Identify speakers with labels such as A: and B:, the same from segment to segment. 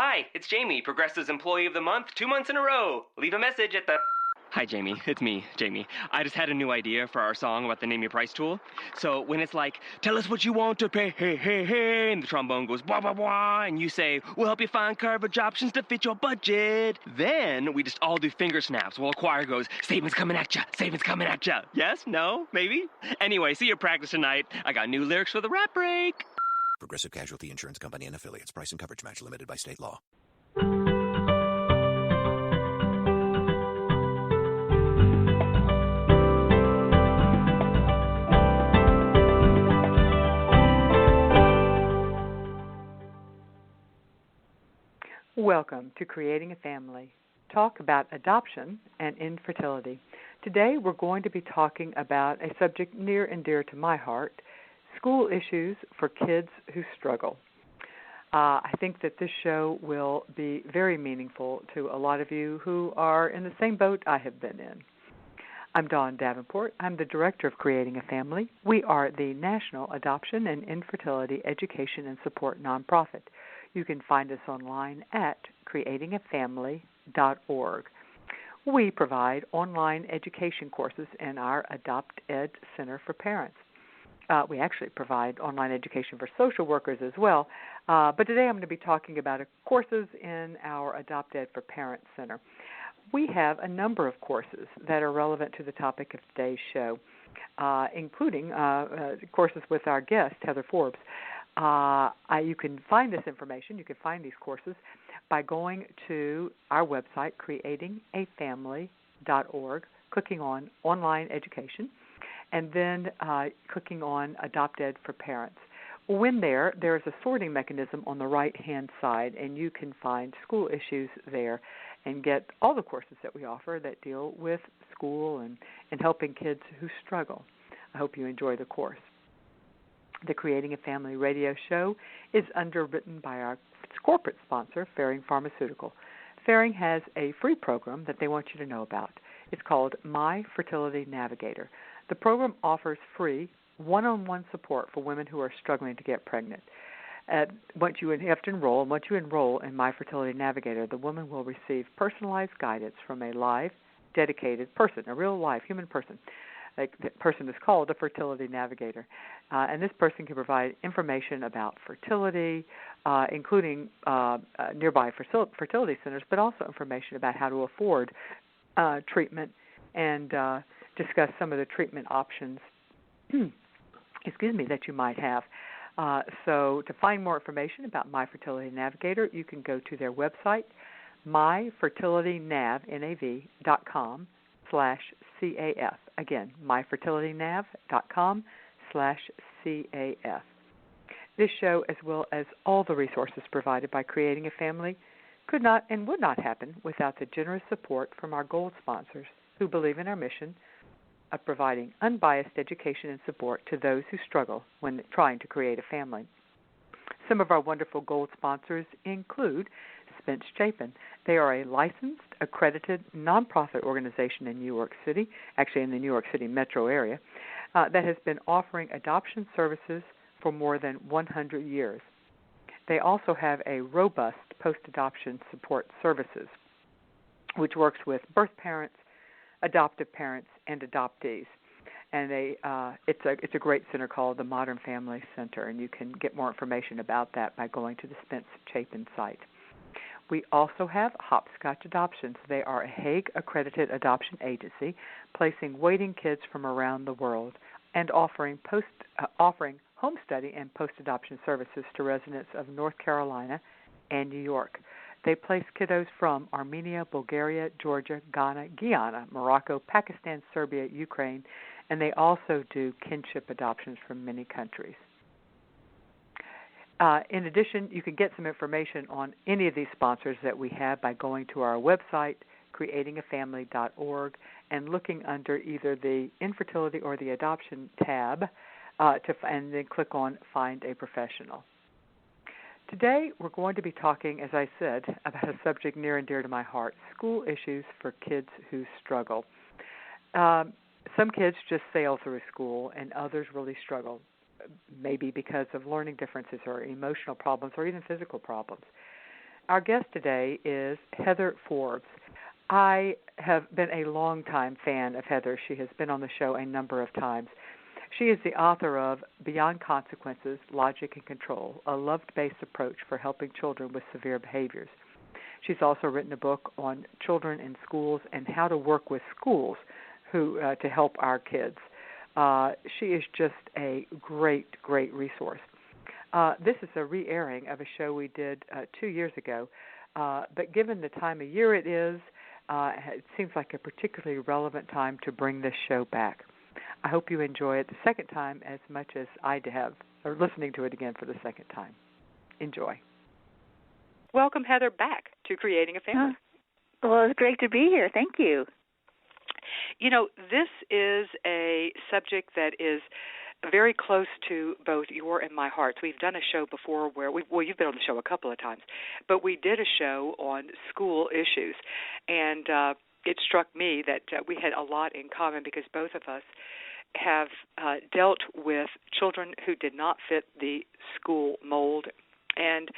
A: Hi, it's Jamie, Progressive's Employee of the Month, 2 months in a row. Leave a message at the... Hi, Jamie. It's me, Jamie. I just had a new idea for our song about the Name Your Price tool. So when it's like, tell us what you want to pay, hey, hey, hey, and the trombone goes, blah, blah, blah, and you say, we'll help you find coverage options to fit your budget. Then we just all do finger snaps while a choir goes, savings coming at ya, savings coming at ya. Yes? No? Maybe? Anyway, see your practice tonight. I got new lyrics for the rap break.
B: Progressive Casualty Insurance Company and Affiliates. Price and coverage match limited by state law.
C: Welcome to Creating a Family. Talk about adoption and infertility. Today we're going to be talking about a subject near and dear to my heart, school issues for kids who struggle. I think that this show will be very meaningful to a lot of you who are in the same boat I have been in. I'm Dawn Davenport. I'm the director of Creating a Family. We are the National Adoption and Infertility Education and Support nonprofit. You can find us online at creatingafamily.org. We provide online education courses in our Adopt Ed Center for Parents. We actually provide online education for social workers as well, but today I'm going to be talking about courses in our Adopt Ed for Parents Center. We have a number of courses that are relevant to the topic of today's show, including courses with our guest, Heather Forbes. You can find this information, you can find these courses by going to our website, creatingafamily.org, clicking on online education, and then clicking on Adopt Ed for Parents. When there's a sorting mechanism on the right-hand side, and you can find school issues there and get all the courses that we offer that deal with school and helping kids who struggle. I hope you enjoy the course. The Creating a Family radio show is underwritten by our corporate sponsor, Ferring Pharmaceutical. Ferring has a free program that they want you to know about. It's called My Fertility Navigator. The program offers free one-on-one support for women who are struggling to get pregnant. Once you have to enroll, and once you enroll in My Fertility Navigator, the woman will receive personalized guidance from a live, dedicated person, a real live human person. That person is called a fertility navigator, and this person can provide information about fertility, including nearby fertility centers, but also information about how to afford treatment and discuss some of the treatment options that you might have. So to find more information about My Fertility Navigator, you can go to their website, myfertilitynav.com/CAF. Again, myfertilitynav.com/CAF. This show, as well as all the resources provided by Creating a Family, could not and would not happen without the generous support from our gold sponsors who believe in our mission of providing unbiased education and support to those who struggle when trying to create a family. Some of our wonderful gold sponsors include Spence Chapin. They are a licensed, accredited nonprofit organization in New York City, actually in the New York City metro area, that has been offering adoption services for more than 100 years. They also have a robust post-adoption support services, which works with birth parents, adoptive parents, and adoptees. And it's a great center called the Modern Family Center, and you can get more information about that by going to the Spence Chapin site. We also have Hopscotch Adoptions. They are a Hague-accredited adoption agency, placing waiting kids from around the world and offering home study and post-adoption services to residents of North Carolina and New York. They place kiddos from Armenia, Bulgaria, Georgia, Ghana, Guyana, Morocco, Pakistan, Serbia, Ukraine, and they also do kinship adoptions from many countries. In addition, you can get some information on any of these sponsors that we have by going to our website, creatingafamily.org, and looking under either the infertility or the adoption tab, and then click on Find a Professional. Today, we're going to be talking, as I said, about a subject near and dear to my heart, school issues for kids who struggle. Some kids just sail through school, and others really struggle, maybe because of learning differences or emotional problems or even physical problems. Our guest today is Heather Forbes. I have been a longtime fan of Heather. She has been on the show a number of times. She is the author of Beyond Consequences, Logic and Control, a love-based approach for helping children with severe behaviors. She's also written a book on children in schools and how to work with schools to help our kids. She is just a great, great resource. This is a re-airing of a show we did 2 years ago, but given the time of year it is, it seems like a particularly relevant time to bring this show back. I hope you enjoy it the second time as much as I have, or listening to it again for the second time. Enjoy. Welcome, Heather, back to Creating a Family.
D: Well, it's great to be here. Thank you.
C: You know, this is a subject that is very close to both your and my hearts. We've done a show before where you've been on the show a couple of times, but we did a show on school issues, and it struck me that we had a lot in common because both of us have dealt with children who did not fit the school mold. And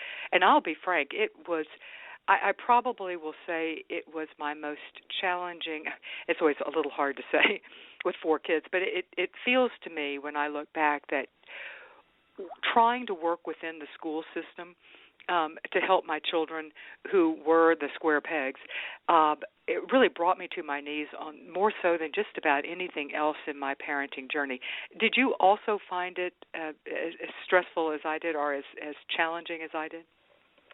C: I'll be frank, it was, I probably will say it was my most challenging. It's always a little hard to say with 4 kids, but it feels to me when I look back that trying to work within the school system to help my children who were the square pegs, it really brought me to my knees on more so than just about anything else in my parenting journey. Did you also find it as stressful as I did, or as challenging as I did?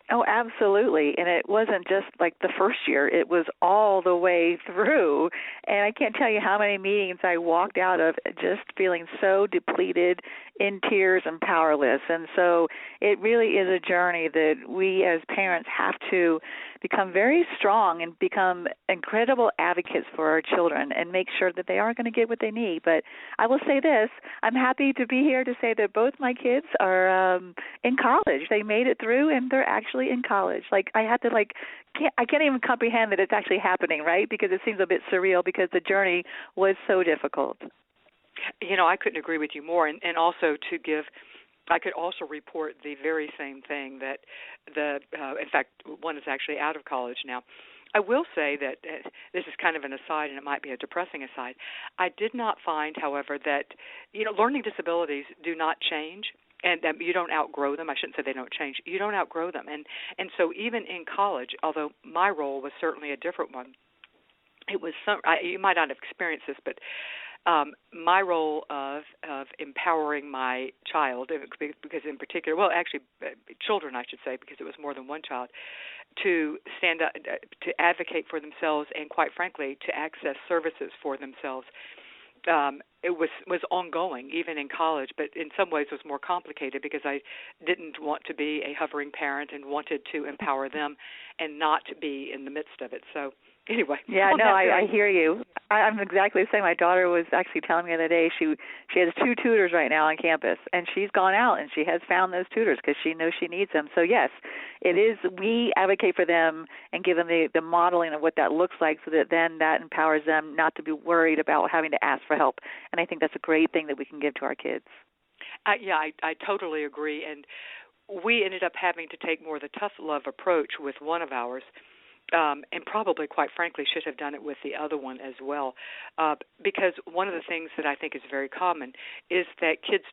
D: Oh, absolutely. And it wasn't just like the first year. It was all the way through. And I can't tell you how many meetings I walked out of just feeling so depleted, in tears, and powerless. And so it really is a journey that we as parents have to become very strong and become incredible advocates for our children and make sure that they are going to get what they need. But I will say this, I'm happy to be here to say that both my kids are in college. They made it through, and they're actually in college. Like, I had to, I can't even comprehend that it's actually happening, right? Because it seems a bit surreal because the journey was so difficult.
C: You know, I couldn't agree with you more. And also I could also report the very same thing that in fact, one is actually out of college now. I will say that this is kind of an aside, and it might be a depressing aside. I did not find, however, that, learning disabilities do not change. And you don't outgrow them. I shouldn't say they don't change. You don't outgrow them. And so even in college, although my role was certainly a different one, it was you might not have experienced this, but my role of empowering my child, because in particular, well, actually, children, I should say, because it was more than one child, to stand up, to advocate for themselves, and quite frankly, to access services for themselves. It was ongoing, even in college, but in some ways was more complicated because I didn't want to be a hovering parent and wanted to empower them and not be in the midst of it. So anyway.
D: Yeah, no, I hear you. I'm exactly the same. My daughter was actually telling me the other day she has 2 tutors right now on campus, and she's gone out and she has found those tutors because she knows she needs them. So, yes, it is. We advocate for them and give them the modeling of what that looks like so that then that empowers them not to be worried about having to ask for help. And I think that's a great thing that we can give to our kids.
C: I totally agree. And we ended up having to take more of the tough love approach with one of ours. And probably, quite frankly, should have done it with the other one as well, because one of the things that I think is very common is that kids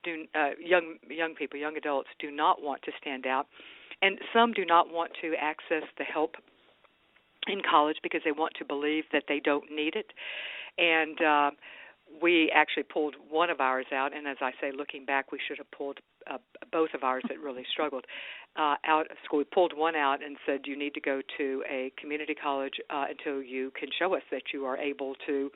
C: young people, young adults, do not want to stand out, and some do not want to access the help in college because they want to believe that they don't need it, and we actually pulled one of ours out, and as I say, looking back, we should have pulled both of ours that really struggled out of school. We pulled one out and said, you need to go to a community college until you can show us that you are able to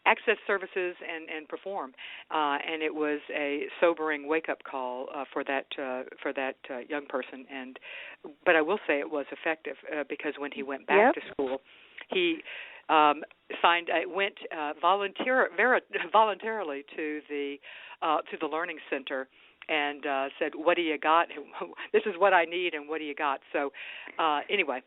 C: access services and perform. And it was a sobering wake-up call for that young person. But I will say it was effective because when he went back to school, he went voluntarily to the learning center and said, "What do you got? This is what I need, and what do you got?" So, anyway.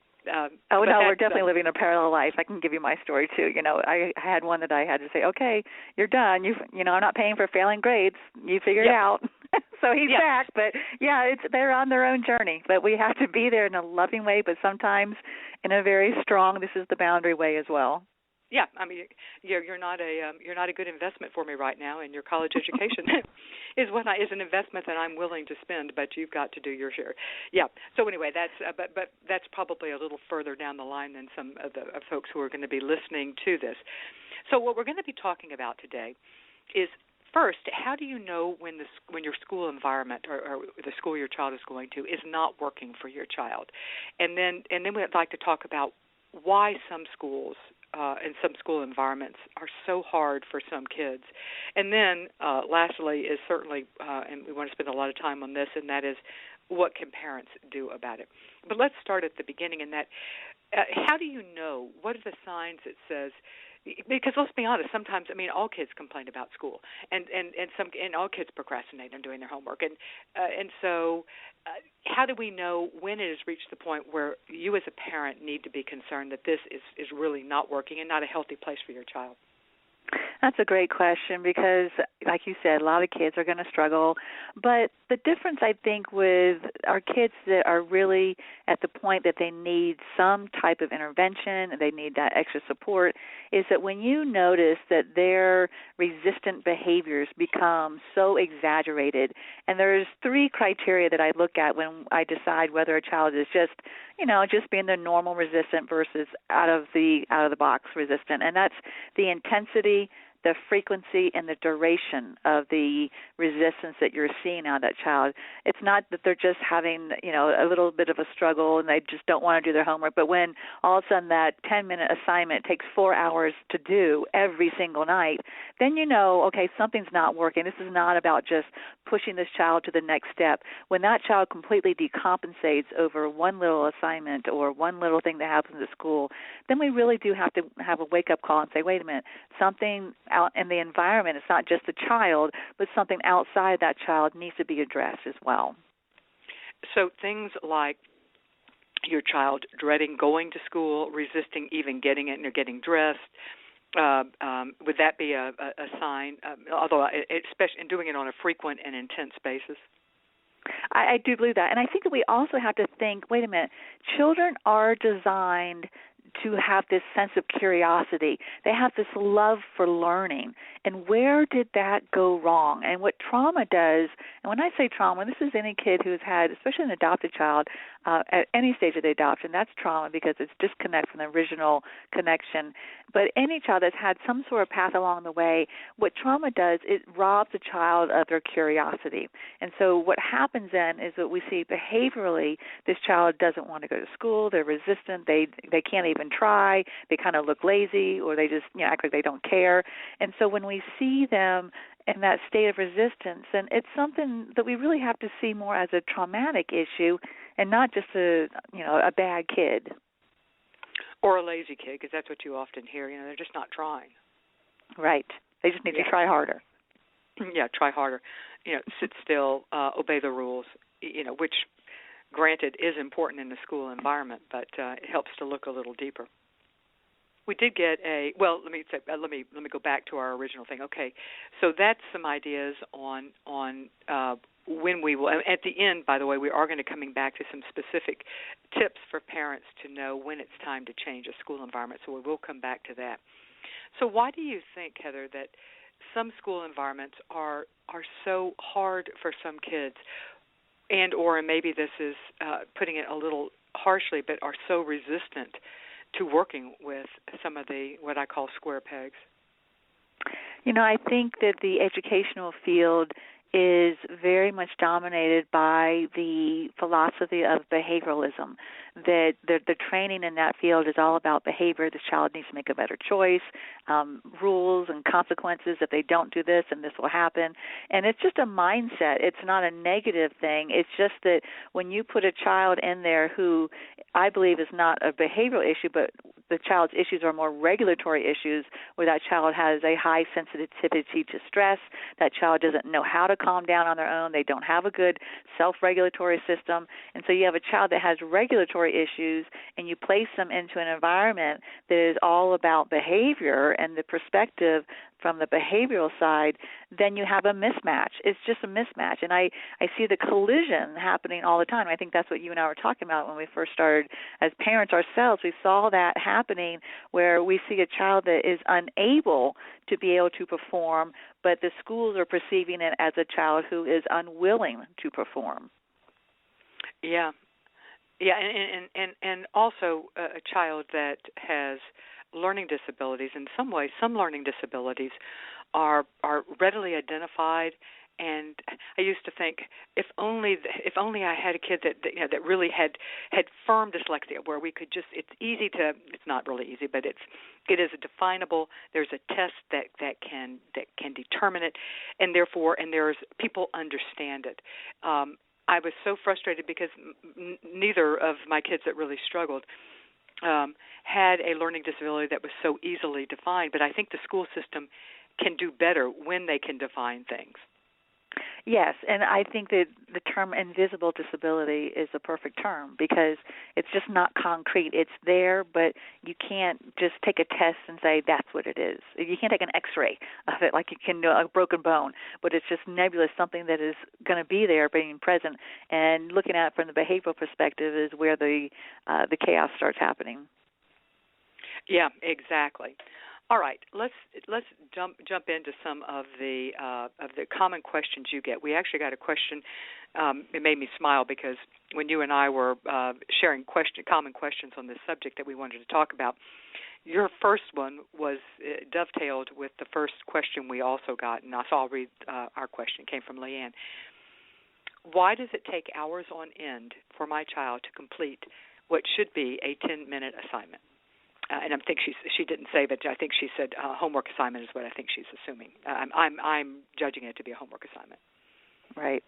D: We're definitely living a parallel life. I can give you my story too. I had one that I had to say, "Okay, you're done. I'm not paying for failing grades. You figure it out." So he's back, but they're on their own journey. But we have to be there in a loving way, but sometimes in a very strong, this is the boundary way as well.
E: Yeah, I mean, you're not a good investment for me right now, and your college education is an investment that I'm willing to spend, but you've got to do your share. Yeah. So anyway, that's but that's probably a little further down the line than some of the folks who are going to be listening to this. So what we're going to be talking about today is, first, how do you know when your school environment or the school your child is going to is not working for your child, and then we'd like to talk about why some schools and some school environments are so hard for some kids. And then lastly is certainly, and we want to spend a lot of time on this, and that is what can parents do about it. But let's start at the beginning in that how do you know, what are the signs that says, because let's be honest, sometimes, I mean, all kids complain about school, and all kids procrastinate on doing their homework, and so how do we know when it has reached the point where you as a parent need to be concerned that this is really not working and not a healthy place for your child?
D: That's a great question because, like you said, a lot of kids are going to struggle. But the difference, I think, with our kids that are really at the point that they need some type of intervention, they need that extra support, is that when you notice that their resistant behaviors become so exaggerated, and there's 3 criteria that I look at when I decide whether a child is just being the normal resistant versus out of the box resistant, and that's the intensity, the frequency, and the duration of the resistance that you're seeing out of that child. It's not that they're just having, a little bit of a struggle and they just don't want to do their homework, but when all of a sudden that 10-minute assignment takes 4 hours to do every single night, then okay, something's not working. This is not about just pushing this child to the next step. When that child completely decompensates over one little assignment or one little thing that happens at school, then we really do have to have a wake-up call and say, wait a minute, something out in the environment, it's not just the child, but something outside that child needs to be addressed as well.
E: So things like your child dreading going to school, resisting even getting it or getting dressed, would that be a sign, although especially in doing it on a frequent and intense basis?
D: I do believe that. And I think that we also have to think, wait a minute, children are designed to have this sense of curiosity. They have this love for learning. And where did that go wrong? And what trauma does, and when I say trauma, this is any kid who's had, especially an adopted child, at any stage of the adoption, that's trauma because it's disconnect from the original connection. But any child that's had some sort of path along the way, what trauma does, it robs a child of their curiosity. And so what happens then is that we see behaviorally this child doesn't want to go to school, they're resistant, they can't even try, they kind of look lazy, or they just act like they don't care. And so when we see them in that state of resistance, and it's something that we really have to see more as a traumatic issue and not just a bad kid.
E: Or a lazy kid, because that's what you often hear. They're just not trying.
D: Right. They just need to try harder.
E: Yeah, try harder. Sit still, obey the rules, which, granted, is important in the school environment, but it helps to look a little deeper. We did get let me go back to our original thing. Okay, so that's some ideas on when we will. At the end, by the way, we are going to coming back to some specific tips for parents to know when it's time to change a school environment. So we will come back to that. So why do you think, Heather, that some school environments are so hard for some kids, or maybe this is putting it a little harshly, but are so resistant to working with some of the what I call square pegs?
D: I think that the educational field is very much dominated by the philosophy of behavioralism, that the training in that field is all about behavior. The child needs to make a better choice, rules and consequences. If they don't do this, and this will happen. And it's just a mindset. It's not a negative thing. It's just that when you put a child in there who I believe is not a behavioral issue, but the child's issues are more regulatory issues, where that child has a high sensitivity to stress, that child doesn't know how to calm down on their own, they don't have a good self-regulatory system, and so you have a child that has regulatory issues, and you place them into an environment that is all about behavior and the perspective from the behavioral side, then you have a mismatch. It's just a mismatch. And I see the collision happening all the time. I think that's what you and I were talking about when we first started as parents ourselves. We saw that happening where we see a child that is unable to be able to perform, but the schools are perceiving it as a child who is unwilling to perform.
E: Yeah. Yeah, and also a child that has learning disabilities. In some ways, some learning disabilities are readily identified. And I used to think, if only I had a kid that really had firm dyslexia, where we could just, it's not really easy, but it is a definable. There's a test that can determine it, and there's people understand it. I was so frustrated because neither of my kids that really struggled had a learning disability that was so easily defined, but I think the school system can do better when they can define things.
D: Yes, and I think that the term invisible disability is a perfect term because it's just not concrete. It's there, but you can't just take a test and say that's what it is. You can't take an X-ray of it like you can a broken bone, but it's just nebulous, something that is going to be there, being present, and looking at it from the behavioral perspective is where the chaos starts happening.
E: Yeah, exactly. All right, let's jump into some of the common questions you get. We actually got a question. It made me smile because when you and I were sharing common questions on this subject that we wanted to talk about, your first one was dovetailed with the first question we also got, and I'll read our question. It came from Leanne. Why does it take hours on end for my child to complete what should be a 10-minute assignment? And I think she didn't say, but I think she said homework assignment is what I think she's assuming. I'm judging it to be a homework assignment.
D: Right.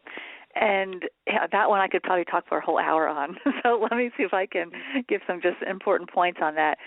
D: And that one I could probably talk for a whole hour on. So let me see if I can give some just important points on that.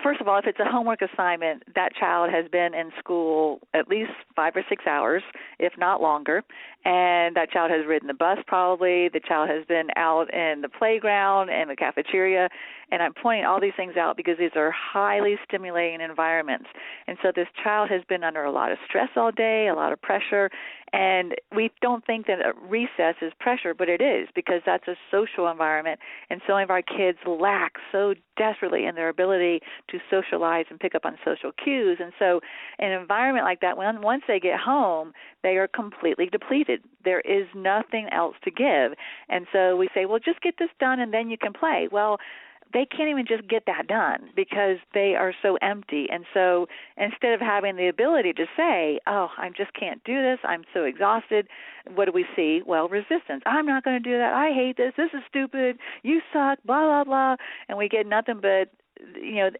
D: First of all, if it's a homework assignment, that child has been in school at least 5 or 6 hours, if not longer, and that child has ridden the bus probably. The child has been out in the playground and the cafeteria, and I'm pointing all these things out because these are highly stimulating environments. And so this child has been under a lot of stress all day, a lot of pressure, and we don't think that a recess is pressure, but it is because that's a social environment, and so many of our kids lack so desperately in their ability to socialize and pick up on social cues. And so an environment like that, once they get home, they are completely depleted. There is nothing else to give. And so we say, well, just get this done and then you can play. Well, they can't even just get that done because they are so empty. And so instead of having the ability to say, oh, I just can't do this, I'm so exhausted, what do we see? Well, resistance. I'm not going to do that. I hate this. This is stupid. You suck, blah, blah, blah. And we get nothing but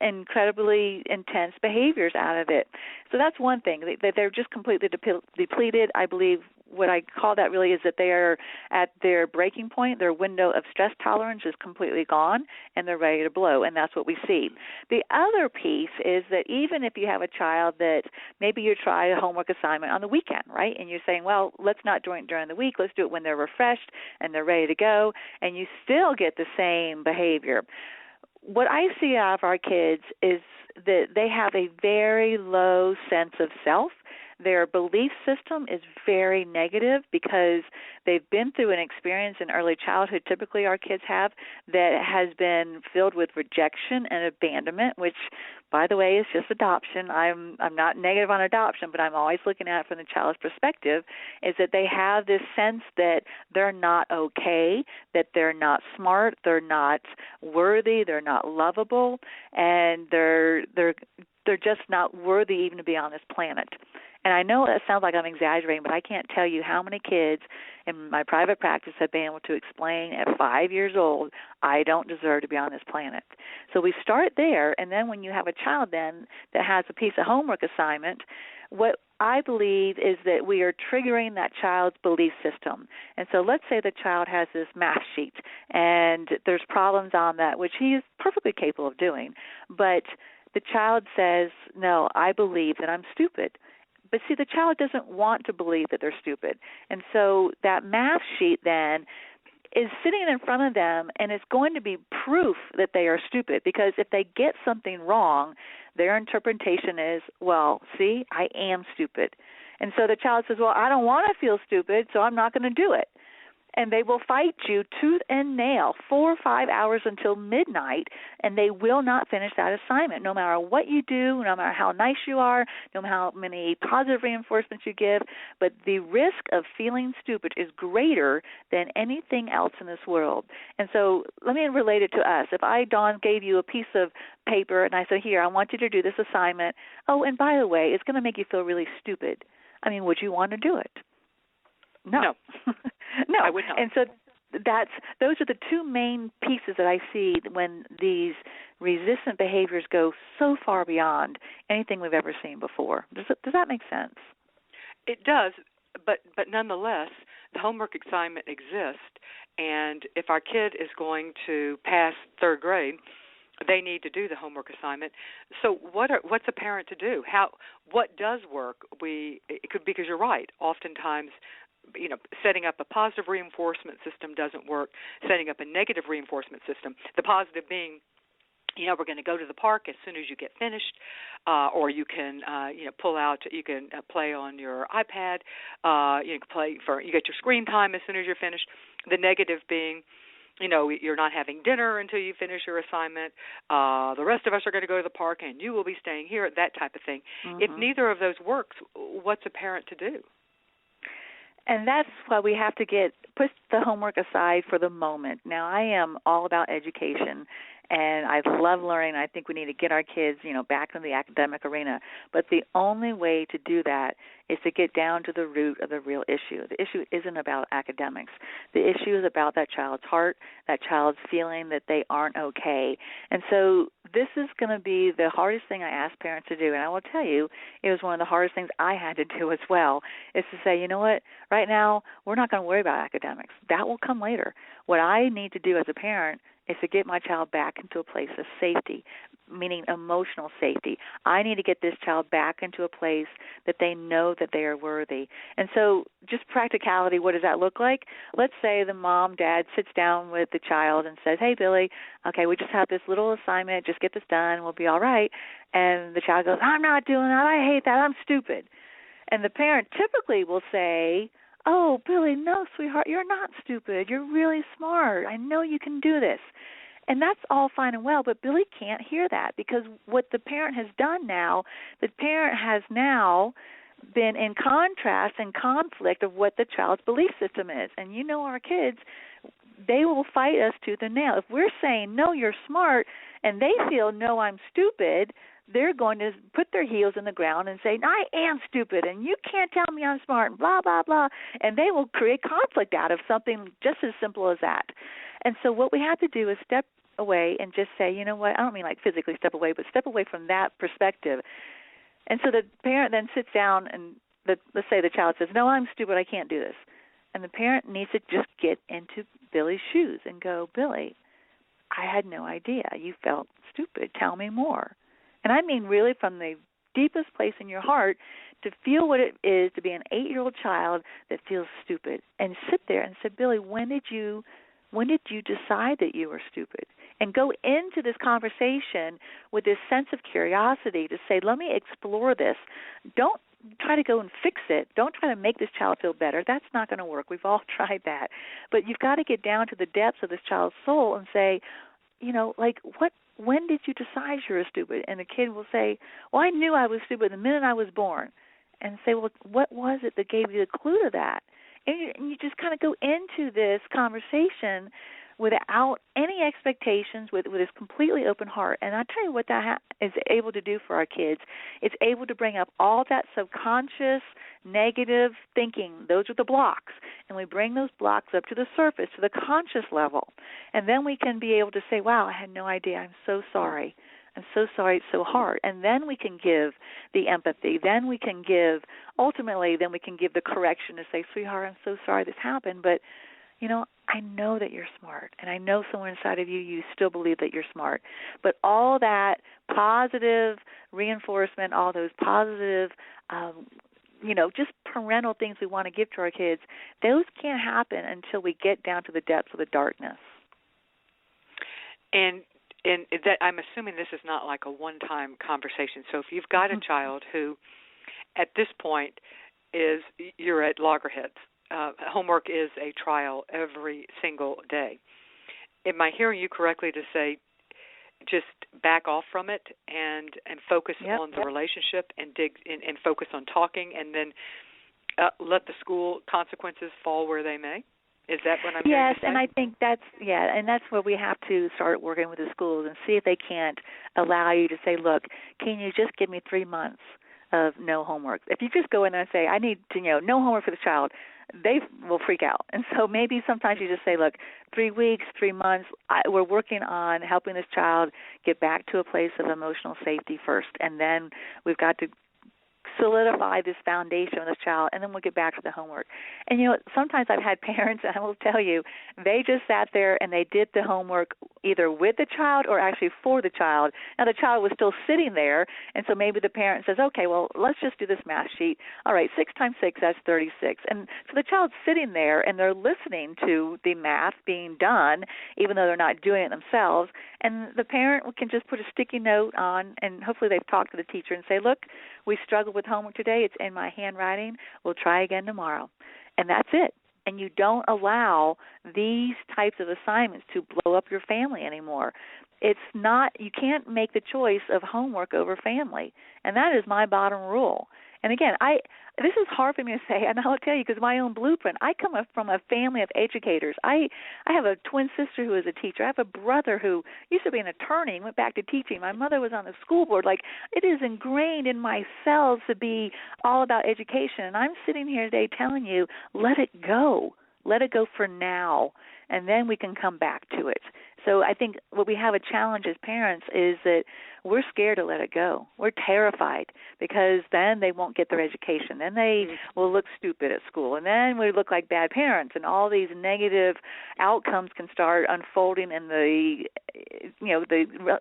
D: incredibly intense behaviors out of it. So that's one thing, that they're just completely depleted. I believe what I call that really is that they are at their breaking point. Their window of stress tolerance is completely gone, and they're ready to blow, and that's what we see. The other piece is that even if you have a child that maybe you try a homework assignment on the weekend, right, and you're saying, well, let's not do it during the week. Let's do it when they're refreshed and they're ready to go, and you still get the same behavior. What I see out of our kids is that they have a very low sense of self. Their belief system is very negative because they've been through an experience in early childhood, typically our kids have, that has been filled with rejection and abandonment, which, by the way, is just adoption. I'm not negative on adoption, but I'm always looking at it from the child's perspective, is that they have this sense that they're not okay, that they're not smart, they're not worthy, they're not lovable, and they're just not worthy even to be on this planet. And I know that sounds like I'm exaggerating, but I can't tell you how many kids in my private practice have been able to explain at 5 years old, I don't deserve to be on this planet. So we start there, and then when you have a child then that has a piece of homework assignment, what I believe is that we are triggering that child's belief system. And so let's say the child has this math sheet, and there's problems on that, which he is perfectly capable of doing, but the child says, no, I believe that I'm stupid. But see, the child doesn't want to believe that they're stupid. And so that math sheet then, is sitting in front of them, and it's going to be proof that they are stupid, because if they get something wrong, their interpretation is, well, see, I am stupid. And so the child says, well, I don't want to feel stupid, so I'm not going to do it. And they will fight you tooth and nail 4 or 5 hours until midnight, and they will not finish that assignment, no matter what you do, no matter how nice you are, no matter how many positive reinforcements you give. But the risk of feeling stupid is greater than anything else in this world. And so let me relate it to us. If I, Dawn, gave you a piece of paper and I said, here, I want you to do this assignment. Oh, and by the way, it's going to make you feel really stupid. I mean, would you want to do it? No. No.
E: I would not.
D: And so those are the two main pieces that I see when these resistant behaviors go so far beyond anything we've ever seen before. Does that make sense?
E: It does, but nonetheless, the homework assignment exists, and if our kid is going to pass third grade, they need to do the homework assignment. So what's a parent to do? What does work? It could, because you're right. Oftentimes, setting up a positive reinforcement system doesn't work. Setting up a negative reinforcement system. The positive being, we're going to go to the park as soon as you get finished, or you can, pull out. You can play on your iPad. You get your screen time as soon as you're finished. The negative being, you're not having dinner until you finish your assignment. The rest of us are going to go to the park, and you will be staying here. That type of thing. Mm-hmm. If neither of those works, what's a parent to do?
D: And that's why we have to put the homework aside for the moment. Now, I am all about education, and I love learning. I think we need to get our kids, back in the academic arena. But the only way to do that is to get down to the root of the real issue. The issue isn't about academics. The issue is about that child's heart, that child's feeling that they aren't okay. And so this is going to be the hardest thing I ask parents to do. And I will tell you, it was one of the hardest things I had to do as well, is to say, you know what, right now we're not going to worry about academics. That will come later. What I need to do as a parent is to get my child back into a place of safety, meaning emotional safety. I need to get this child back into a place that they know that they are worthy. And so just practicality, what does that look like? Let's say the mom, dad sits down with the child and says, hey, Billy, okay, we just have this little assignment. Just get this done. We'll be all right. And the child goes, I'm not doing that. I hate that. I'm stupid. And the parent typically will say, oh, Billy, no, sweetheart, you're not stupid. You're really smart. I know you can do this. And that's all fine and well, but Billy can't hear that, because what the parent has done now, the parent has now been in contrast and conflict of what the child's belief system is. And our kids, they will fight us tooth and nail. If we're saying, no, you're smart, and they feel, no, I'm stupid, they're going to put their heels in the ground and say, I am stupid, and you can't tell me I'm smart, and blah, blah, blah. And they will create conflict out of something just as simple as that. And so what we have to do is step away and just say, you know what, I don't mean like physically step away, but step away from that perspective. And so the parent then sits down and let's say the child says, no, I'm stupid, I can't do this. And the parent needs to just get into Billy's shoes and go, Billy, I had no idea you felt stupid. Tell me more. And I mean really from the deepest place in your heart, to feel what it is to be an 8-year-old child that feels stupid, and sit there and say, Billy, when did you decide that you were stupid? And go into this conversation with this sense of curiosity to say, let me explore this. Don't try to go and fix it. Don't try to make this child feel better. That's not going to work. We've all tried that. But you've got to get down to the depths of this child's soul and say, when did you decide you were stupid? And the kid will say, well, I knew I was stupid the minute I was born. And say, well, what was it that gave you the clue to that? And you just kind of go into this conversation without any expectations, with this completely open heart. And I tell you what that is able to do for our kids. It's able to bring up all that subconscious negative thinking. Those are the blocks. And we bring those blocks up to the surface, to the conscious level. And then we can be able to say, wow, I had no idea. I'm so sorry. I'm so sorry, it's so hard. And then we can give the empathy. Then we can give the correction to say, sweetheart, I'm so sorry this happened, but, I know that you're smart, and I know somewhere inside of you still believe that you're smart. But all that positive reinforcement, all those positive just parental things we want to give to our kids, those can't happen until we get down to the depths of the darkness.
E: And that, I'm assuming this is not like a one-time conversation. So if you've got a child who, at this point, you're at loggerheads, homework is a trial every single day. Am I hearing you correctly to say just back off from it and focus on the relationship and and focus on talking, and then let the school consequences fall where they may? Is that what I'm hearing you say?
D: Yes, and I think that's where we have to start working with the schools and see if they can't allow you to say, look, can you just give me 3 months of no homework? If you just go in there and say, I need to, no homework for the child, they will freak out. And so maybe sometimes you just say, look, 3 weeks, 3 months, we're working on helping this child get back to a place of emotional safety first, and then we've got to solidify this foundation of this child, and then we'll get back to the homework. And, sometimes I've had parents, and I will tell you, they just sat there and they did the homework either with the child or actually for the child. Now, the child was still sitting there, and so maybe the parent says, okay, well, let's just do this math sheet. All right, 6 times 6, that's 36. And so the child's sitting there, and they're listening to the math being done, even though they're not doing it themselves. And the parent can just put a sticky note on, and hopefully they've talked to the teacher and say, look, we struggled with homework today. It's in my handwriting. We'll try again tomorrow. And that's it. And you don't allow these types of assignments to blow up your family anymore. It's not, you can't make the choice of homework over family. And that is my bottom rule. And again, this is hard for me to say, and I'll tell you because my own blueprint, I come from a family of educators. I have a twin sister who is a teacher. I have a brother who used to be an attorney and went back to teaching. My mother was on the school board. Like, it is ingrained in my cells to be all about education. And I'm sitting here today telling you, let it go. Let it go for now, and then we can come back to it. So I think what we have a challenge as parents is that we're scared to let it go. We're terrified because then they won't get their education. Then they will look stupid at school, and then we look like bad parents, and all these negative outcomes can start unfolding in the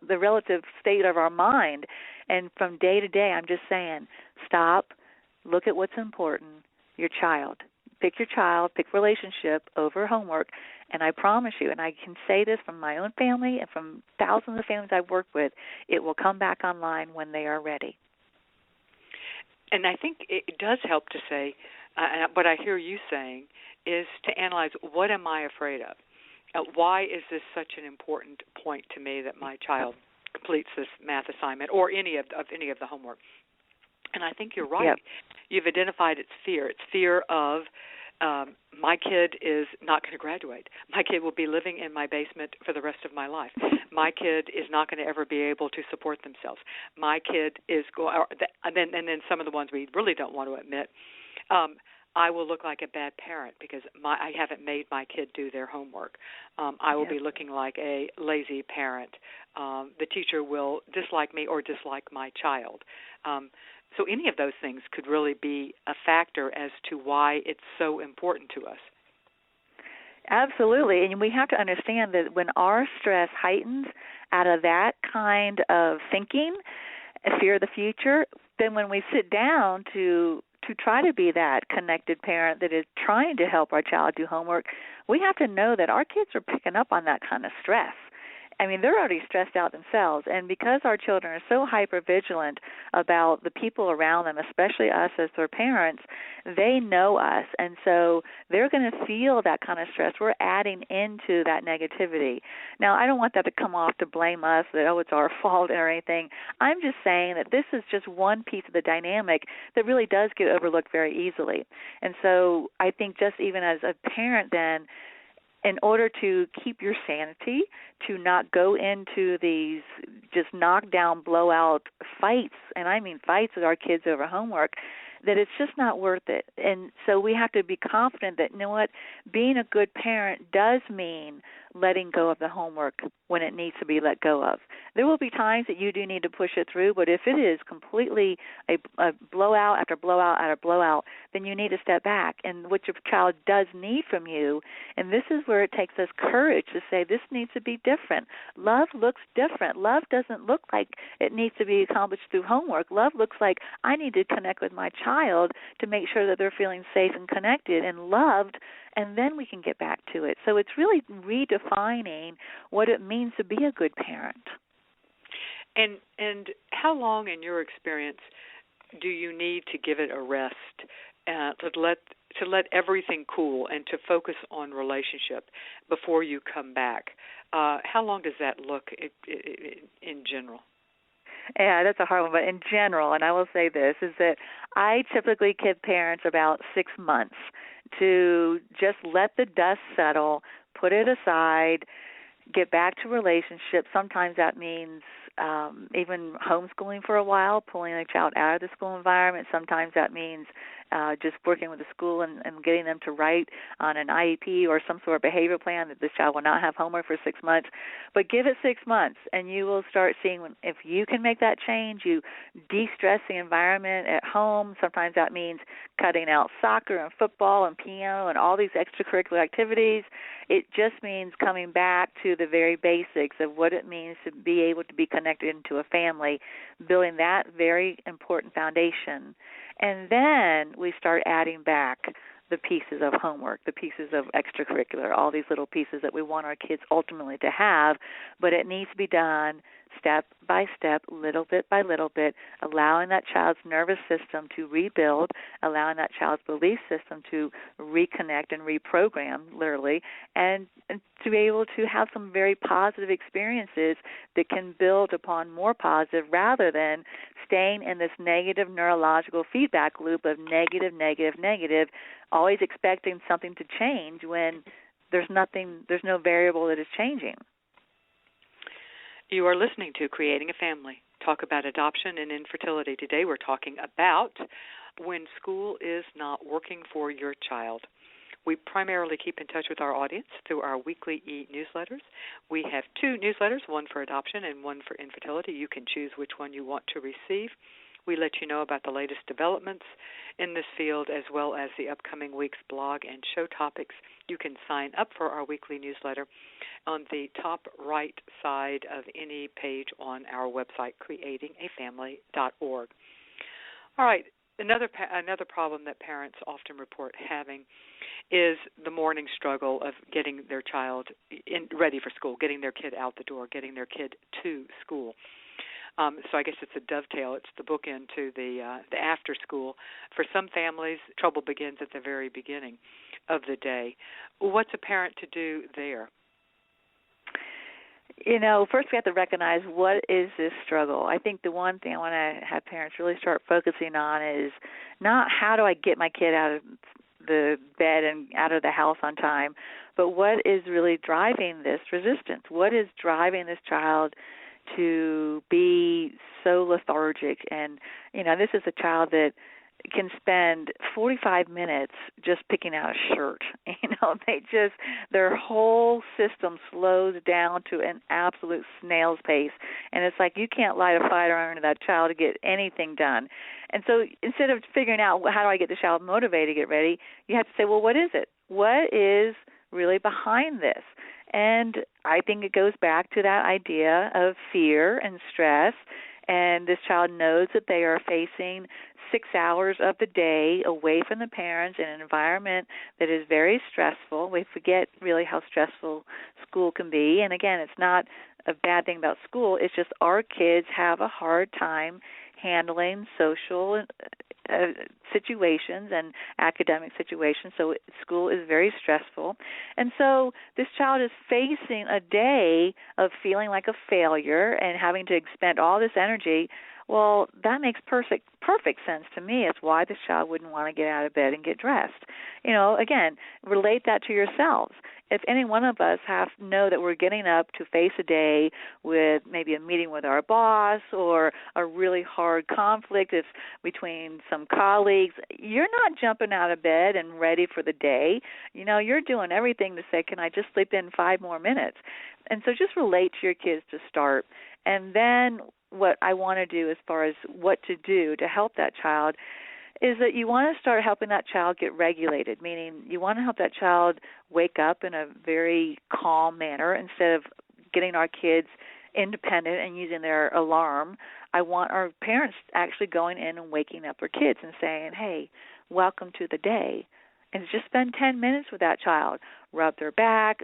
D: relative state of our mind. And from day to day, I'm just saying, stop, look at what's important, your child. Pick your child, pick relationship over homework, and I promise you, and I can say this from my own family and from thousands of families I've worked with, it will come back online when they are ready.
E: And I think it does help to say, what I hear you saying is to analyze, what am I afraid of? Why is this such an important point to me that my child completes this math assignment or any of the homework? And I think you're right. Yep. You've identified its fear. It's fear of my kid is not going to graduate. My kid will be living in my basement for the rest of my life. My kid is not going to ever be able to support themselves. My kid is and then some of the ones we really don't want to admit. I will look like a bad parent because I haven't made my kid do their homework. I will be looking like a lazy parent. The teacher will dislike me or dislike my child. So any of those things could really be a factor as to why it's so important to us.
D: Absolutely. And we have to understand that when our stress heightens out of that kind of thinking, fear of the future, then when we sit down to try to be that connected parent that is trying to help our child do homework, we have to know that our kids are picking up on that kind of stress. I mean, they're already stressed out themselves, and because our children are so hypervigilant about the people around them, especially us as their parents, they know us, and so they're going to feel that kind of stress. We're adding into that negativity. Now, I don't want that to come off to blame us, that, it's our fault or anything. I'm just saying that this is just one piece of the dynamic that really does get overlooked very easily. And so I think just even as a parent then, in order to keep your sanity, to not go into these just knockdown, blowout fights, and I mean fights with our kids over homework, that it's just not worth it. And so we have to be confident that, being a good parent does mean letting go of the homework when it needs to be let go of. There will be times that you do need to push it through, but if it is completely a blowout after blowout after blowout, then you need to step back. And what your child does need from you, and this is where it takes us courage to say this needs to be different. Love looks different. Love doesn't look like it needs to be accomplished through homework. Love looks like I need to connect with my child to make sure that they're feeling safe and connected and loved, and then we can get back to it. So it's really redefining what it means to be a good parent.
E: And how long, in your experience, do you need to give it a rest, to let everything cool and to focus on relationship before you come back? How long does that look in general?
D: Yeah, that's a hard one. But in general, and I will say this, is that I typically give parents about 6 months to just let the dust settle, put it aside, get back to relationships. Sometimes that means even homeschooling for a while, pulling a child out of the school environment. Sometimes that means just working with the school and getting them to write on an IEP or some sort of behavior plan that this child will not have homework for 6 months. But give it 6 months, and you will start seeing if you can make that change. You de-stress the environment at home. Sometimes that means cutting out soccer and football and piano and all these extracurricular activities. It just means coming back to the very basics of what it means to be able to be connected into a family, building that very important foundation. And then we start adding back the pieces of homework, the pieces of extracurricular, all these little pieces that we want our kids ultimately to have, but it needs to be done step by step, little bit by little bit, allowing that child's nervous system to rebuild, allowing that child's belief system to reconnect and reprogram, literally, and to be able to have some very positive experiences that can build upon more positive rather than staying in this negative neurological feedback loop of negative, negative, negative, always expecting something to change when there's no variable that is changing.
E: You are listening to Creating a Family. Talk about adoption and infertility. Today we're talking about when school is not working for your child. We primarily keep in touch with our audience through our weekly e-newsletters. We have 2 newsletters, one for adoption and one for infertility. You can choose which one you want to receive. We let you know about the latest developments in this field as well as the upcoming week's blog and show topics. You can sign up for our weekly newsletter on the top right side of any page on our website, creatingafamily.org. All right, another problem that parents often report having is the morning struggle of getting their child ready for school, getting their kid out the door, getting their kid to school. So I guess it's a dovetail. It's the bookend to the after school. For some families, trouble begins at the very beginning of the day. What's a parent to do there?
D: First we have to recognize what is this struggle. I think the one thing I want to have parents really start focusing on is not how do I get my kid out of the bed and out of the house on time, but what is really driving this resistance? What is driving this child to be so lethargic? And, this is a child that can spend 45 minutes just picking out a shirt. Their whole system slows down to an absolute snail's pace. And it's like you can't light a fire under that child to get anything done. And so instead of figuring out how do I get the child motivated to get ready, you have to say, well, what is it? What is really behind this? And I think it goes back to that idea of fear and stress. And this child knows that they are facing 6 hours of the day away from the parents in an environment that is very stressful. We forget really how stressful school can be. And again, it's not a bad thing about school. It's just our kids have a hard time handling social situations and academic situations, so school is very stressful. And so this child is facing a day of feeling like a failure and having to expend all this energy. Well, that makes perfect sense to me. It's why this child wouldn't want to get out of bed and get dressed. Again, relate that to yourselves. If any one of us know that we're getting up to face a day with maybe a meeting with our boss or a really hard conflict between some colleagues, you're not jumping out of bed and ready for the day. You're doing everything to say, can I just sleep in 5 more minutes? And so just relate to your kids to start. And then what I want to do as far as what to do to help that child is that you want to start helping that child get regulated, meaning you want to help that child wake up in a very calm manner instead of getting our kids independent and using their alarm. I want our parents actually going in and waking up their kids and saying, hey, welcome to the day. And just spend 10 minutes with that child. Rub their back.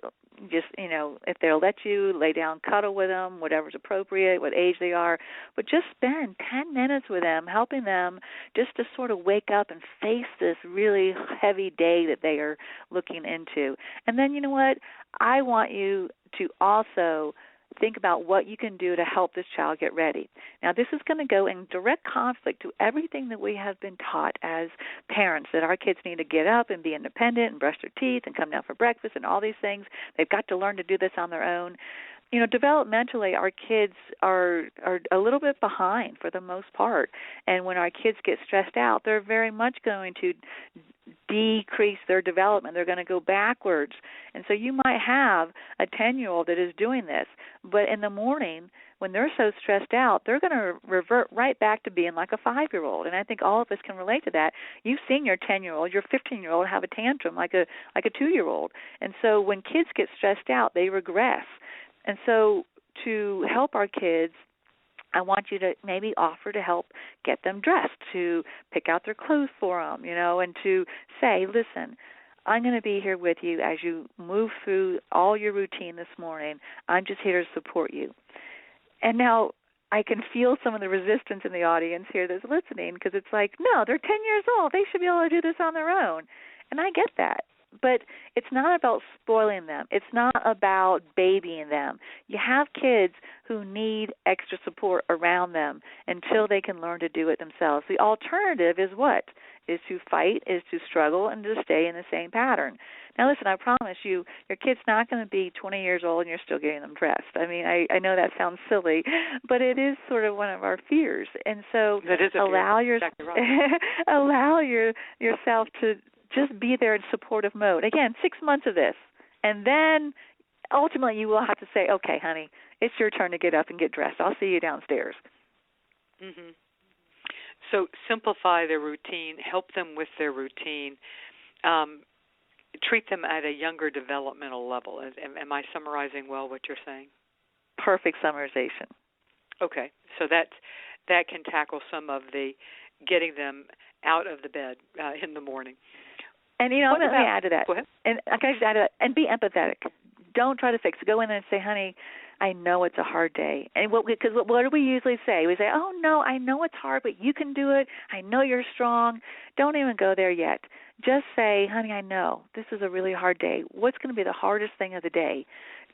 D: Just, if they'll let you, lay down, cuddle with them, whatever's appropriate, what age they are. But just spend 10 minutes with them, helping them just to sort of wake up and face this really heavy day that they are looking into. And then, you know what? I want you to also think about what you can do to help this child get ready. Now, this is going to go in direct conflict to everything that we have been taught as parents, that our kids need to get up and be independent and brush their teeth and come down for breakfast and all these things. They've got to learn to do this on their own. Developmentally, our kids are a little bit behind for the most part. And when our kids get stressed out, they're very much going to decrease their development. They're going to go backwards. And so you might have a 10-year-old that is doing this, but in the morning, when they're so stressed out, they're going to revert right back to being like a 5-year-old. And I think all of us can relate to that. You've seen your 10-year-old, your 15-year-old have a tantrum like a 2-year-old. And so when kids get stressed out, they regress. And so to help our kids, I want you to maybe offer to help get them dressed, to pick out their clothes for them, and to say, listen, I'm going to be here with you as you move through all your routine this morning. I'm just here to support you. And now I can feel some of the resistance in the audience here that's listening, because it's like, no, they're 10 years old. They should be able to do this on their own. And I get that. But it's not about spoiling them. It's not about babying them. You have kids who need extra support around them until they can learn to do it themselves. The alternative is what? Is to fight, is to struggle, and to stay in the same pattern. Now, listen, I promise you, your kid's not going to be 20 years old and you're still getting them dressed. I mean, I know that sounds silly, but it is sort of one of our fears. And so allow yourself to just be there in supportive mode. Again, 6 months of this. And then ultimately you will have to say, okay, honey, it's your turn to get up and get dressed. I'll see you downstairs.
E: Mm-hmm. So simplify their routine, help them with their routine, treat them at a younger developmental level. Am I summarizing well what you're saying?
D: Perfect summarization.
E: Okay, so that can tackle some of the getting them out of the bed in the morning.
D: And, let me add to that.
E: Go ahead.
D: And I can just add to that. And be empathetic. Don't try to fix it. Go in there and say, honey, I know it's a hard day. And what do we usually say? We say, oh, no, I know it's hard, but you can do it. I know you're strong. Don't even go there yet. Just say, honey, I know this is a really hard day. What's going to be the hardest thing of the day?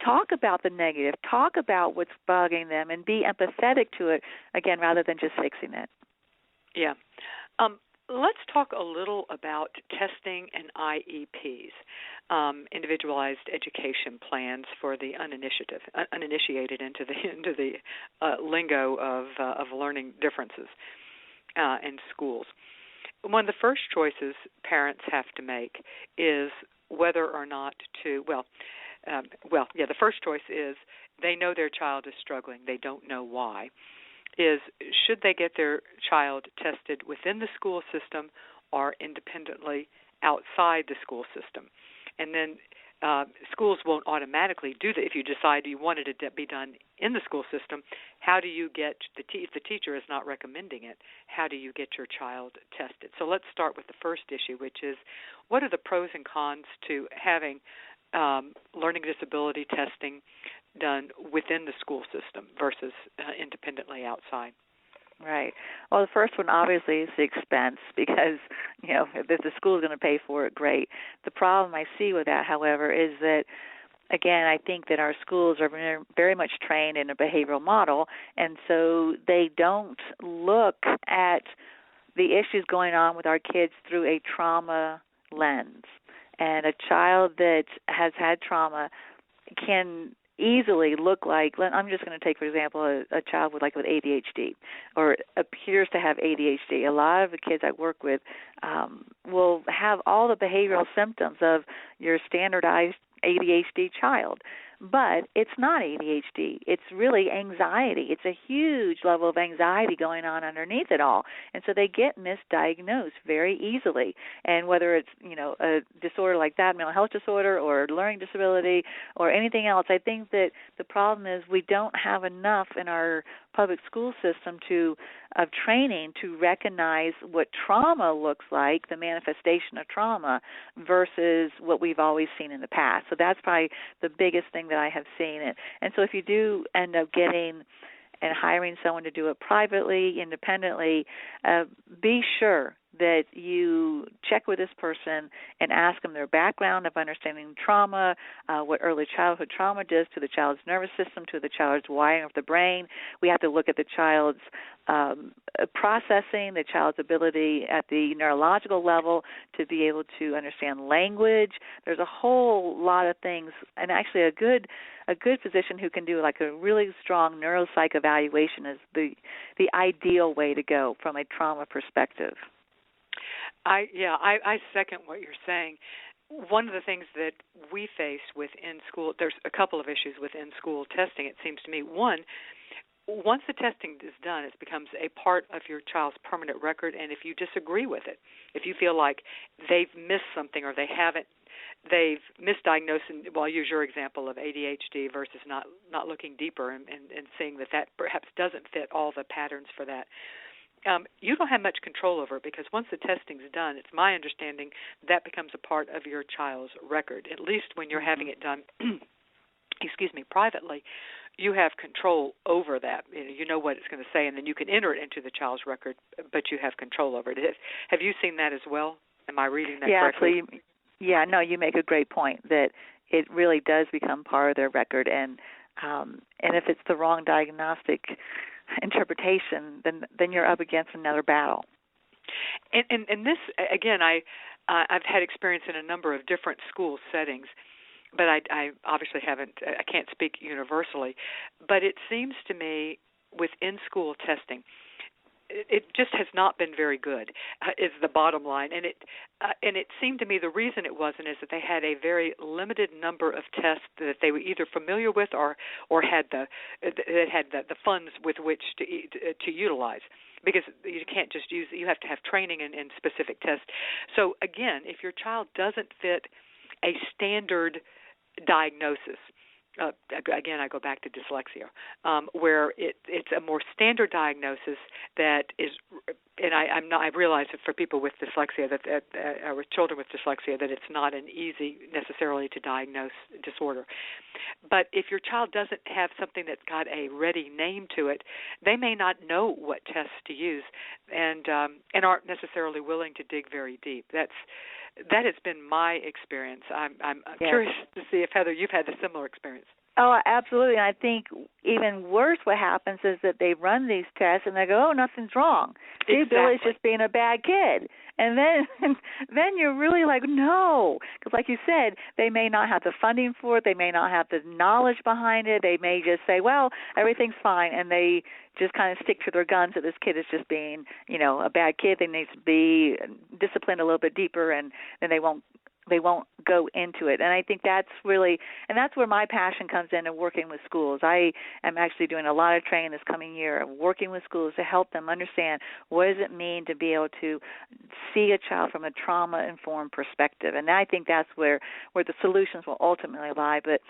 D: Talk about the negative. Talk about what's bugging them and be empathetic to it, again, rather than just fixing it.
E: Yeah. Let's talk a little about testing and IEPs, individualized education plans for the uninitiated into the lingo of learning differences in schools. One of the first choices parents have to make is whether or not to. The first choice is they know their child is struggling. They don't know why. Is should they get their child tested within the school system or independently outside the school system? And then schools won't automatically do that. If you decide you want it to be done in the school system, how do you get if the teacher is not recommending it, how do you get your child tested? So let's start with the first issue, which is what are the pros and cons to having learning disability testing done within the school system versus independently outside?
D: Right. Well, the first one obviously is the expense because, if the school is going to pay for it, great. The problem I see with that, however, is that, again, I think that our schools are very much trained in a behavioral model, and so they don't look at the issues going on with our kids through a trauma lens. And a child that has had trauma can easily look like, I'm just going to take, for example, a child with ADHD or appears to have ADHD. A lot of the kids I work with will have all the behavioral symptoms of your standardized ADHD child. But it's not ADHD. It's really anxiety. It's a huge level of anxiety going on underneath it all. And so they get misdiagnosed very easily. And whether it's, a disorder like that, mental health disorder or learning disability or anything else, I think that the problem is we don't have enough in our public school system of training to recognize what trauma looks like, the manifestation of trauma, versus what we've always seen in the past. So that's probably the biggest thing that I have seen. And so if you do end up getting and hiring someone to do it privately, independently, be sure that you check with this person and ask them their background of understanding trauma, what early childhood trauma does to the child's nervous system, to the child's wiring of the brain. We have to look at the child's processing, the child's ability at the neurological level to be able to understand language. There's a whole lot of things, and actually a good physician who can do a really strong neuropsych evaluation is the ideal way to go from a trauma perspective.
E: I second what you're saying. One of the things that we face within school, there's a couple of issues within school testing, it seems to me. One, once the testing is done, it becomes a part of your child's permanent record, and if you disagree with it, if you feel like they've missed something or they've misdiagnosed, and well, I'll use your example of ADHD versus not looking deeper and seeing that perhaps doesn't fit all the patterns for that. You don't have much control over it because once the testing's done, it's my understanding that becomes a part of your child's record. At least when you're having it done, privately, you have control over that. You know what it's going to say, and then you can enter it into the child's record, but you have control over it. Have you seen that as well? Am I reading that correctly?
D: No, you make a great point that it really does become part of their record, and if it's the wrong diagnostic interpretation, then you're up against another battle.
E: And this, again, I've had experience in a number of different school settings, but I obviously I can't speak universally, but it seems to me with in-school testing, it just has not been very good, is the bottom line. And it seemed to me the reason it wasn't is that they had a very limited number of tests that they were either familiar with or had the funds with which to utilize. Because you can't just use it, you have to have training in specific tests. So again, if your child doesn't fit a standard diagnosis, again, I go back to dyslexia, where it's a more standard diagnosis that is, and I realize that for people with dyslexia, or children with dyslexia, that it's not an easy necessarily to diagnose disorder. But if your child doesn't have something that's got a ready name to it, they may not know what tests to use, and aren't necessarily willing to dig very deep. That has been my experience. I'm curious to see if, Heather, you've had a similar experience.
D: Oh, absolutely. And I think even worse what happens is that they run these tests and they go, oh, nothing's wrong. See, Billy's just being a bad kid. And then you're really like, no. Because like you said, they may not have the funding for it. They may not have the knowledge behind it. They may just say, well, everything's fine. And they just kind of stick to their guns that this kid is just being, a bad kid. They need to be disciplined a little bit deeper, and then they won't go into it. And I think that's where my passion comes in working with schools. I am actually doing a lot of training this coming year, working with schools to help them understand what does it mean to be able to see a child from a trauma-informed perspective. And I think that's where the solutions will ultimately lie. But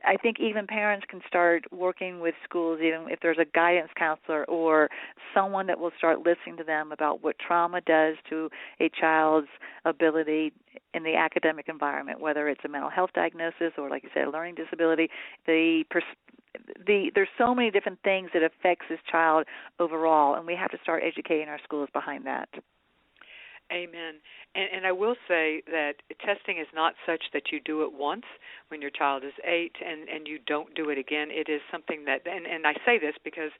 D: I think even parents can start working with schools, even if there's a guidance counselor or someone that will start listening to them about what trauma does to a child's ability in the academic environment, whether it's a mental health diagnosis or, like you said, a learning disability. There's so many different things that affects this child overall, and we have to start educating our schools behind that.
E: Amen. And I will say that testing is not such that you do it once when your child is 8 and you don't do it again. It is something that, and I say this because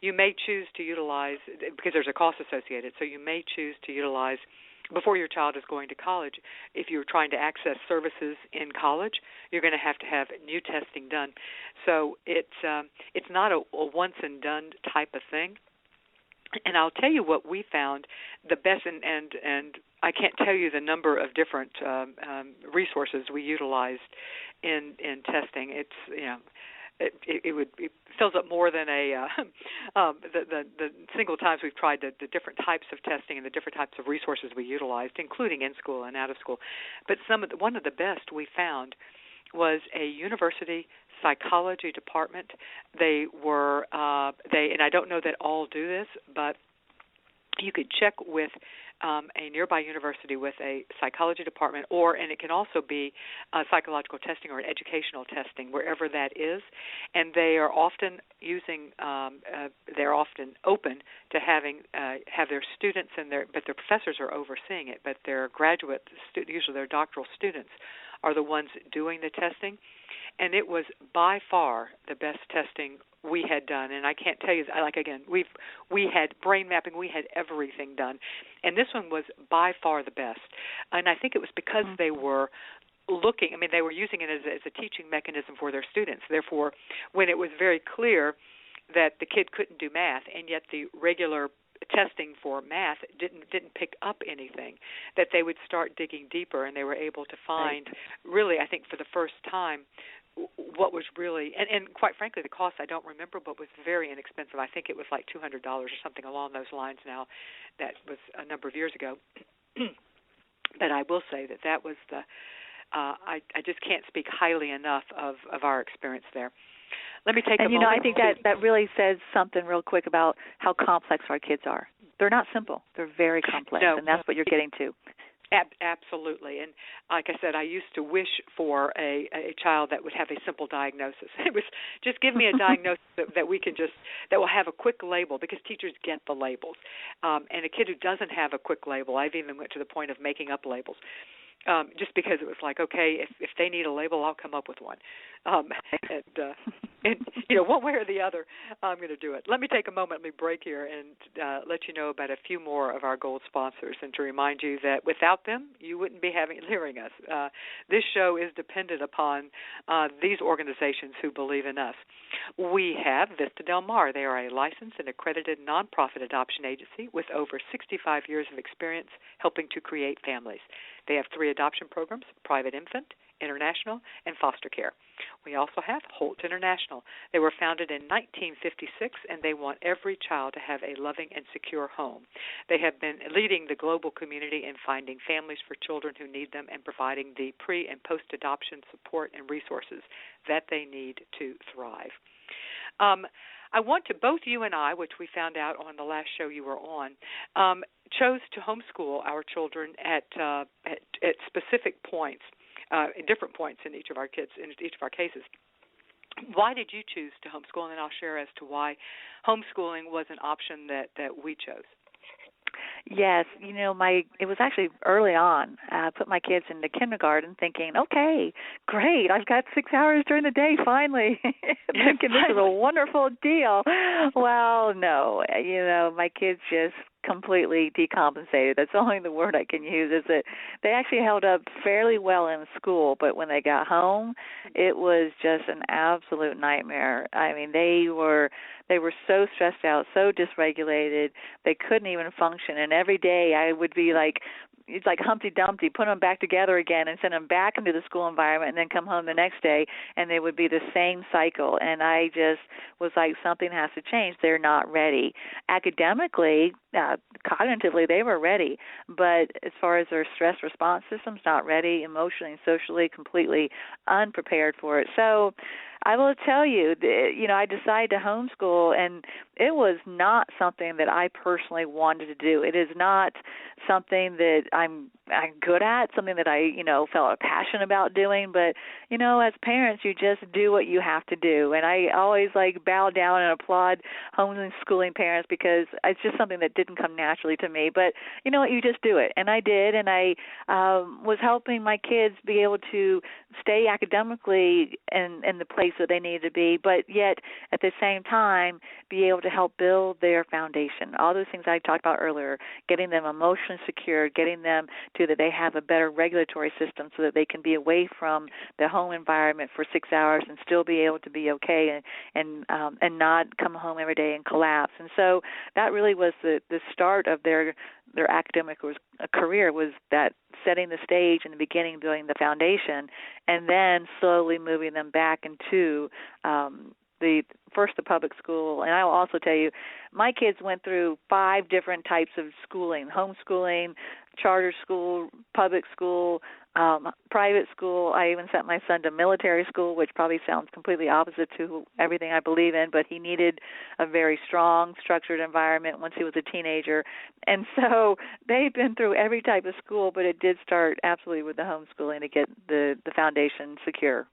E: you may choose to utilize, because there's a cost associated, so you may choose to utilize before your child is going to college, if you're trying to access services in college, you're going to have new testing done. So it's not a once and done type of thing. And I'll tell you what we found the best, and I can't tell you the number of different resources we utilized in testing. It's it fills up more than the single times we've tried the different types of testing and the different types of resources we utilized, including in school and out of school. But one of the best we found was a university psychology department. They and I don't know that all do this, but you could check with a nearby university with a psychology department, and it can also be psychological testing or an educational testing, wherever that is. And they are often they're often open to have their students but their professors are overseeing it. But their graduate students, usually their doctoral students, are the ones doing the testing. And it was by far the best testing we had done. And I can't tell you, we had brain mapping, we had everything done. And this one was by far the best. And I think it was because they were they were using it as a teaching mechanism for their students. Therefore, when it was very clear that the kid couldn't do math, and yet the regular testing for math didn't pick up anything, that they would start digging deeper, and they were able to find, really, I think for the first time, what was really, and quite frankly, the cost I don't remember, but was very inexpensive. I think it was like $200 or something along those lines now. That was a number of years ago. But I will say that was I just can't speak highly enough of our experience there. Let me take a moment.
D: I think that really says something real quick about how complex our kids are. They're not simple. They're very complex, and that's what you're getting to.
E: Absolutely. And like I said, I used to wish for a child that would have a simple diagnosis. It was just give me a diagnosis that will have a quick label, because teachers get the labels. And a kid who doesn't have a quick label, I've even went to the point of making up labels. Just because it was like, okay, if they need a label, I'll come up with one. And one way or the other, I'm going to do it. Let me take a moment, let me break here, and let you know about a few more of our gold sponsors, and to remind you that without them, you wouldn't be hearing us. This show is dependent upon these organizations who believe in us. We have Vista Del Mar. They are a licensed and accredited nonprofit adoption agency with over 65 years of experience helping to create families. They have 3 adoption programs: private infant, international, and foster care. We also have Holt International. They were founded in 1956, and they want every child to have a loving and secure home. They have been leading the global community in finding families for children who need them and providing the pre- and post-adoption support and resources that they need to thrive. I want to, both you and I, which we found out on the last show you were on, chose to homeschool our children at specific points, different points in each of our cases. Why did you choose to homeschool? And then I'll share as to why homeschooling was an option that we chose.
D: Yes, it was actually early on. I put my kids into kindergarten thinking, okay, great, I've got 6 hours during the day finally. Thinking this is a wonderful deal. Well, no, my kids just completely decompensated. That's only the word I can use. Is that they actually held up fairly well in school, but when they got home, it was just an absolute nightmare. I mean, they were so stressed out, so dysregulated, they couldn't even function. And every day I would be like, it's like Humpty Dumpty, put them back together again and send them back into the school environment, and then come home the next day, and they would be the same cycle. And I just was like, something has to change. They're not ready. Academically, cognitively, they were ready. But as far as their stress response system's not ready, emotionally and socially, completely unprepared for it. So I will tell you, I decided to homeschool, and it was not something that I personally wanted to do. It is not something that I'm I'm good at, something that I, felt a passion about doing. But, as parents, you just do what you have to do. And I always bow down and applaud homeschooling parents because it's just something that didn't come naturally to me. But you know what, you just do it. And I did. And I was helping my kids be able to stay academically in the place that they needed to be, but yet at the same time be able to help build their foundation. All those things I talked about earlier, getting them emotionally secure, getting them to that they have a better regulatory system so that they can be away from the home environment for 6 hours and still be able to be okay and not come home every day and collapse. And so that really was the start of their academic career, was that setting the stage in the beginning, building the foundation, and then slowly moving them back into the public school. And I will also tell you, my kids went through 5 different types of schooling: homeschooling, charter school, public school, private school. I even sent my son to military school, which probably sounds completely opposite to everything I believe in, but he needed a very strong, structured environment once he was a teenager. And so they've been through every type of school, but it did start absolutely with the homeschooling to get the foundation secure.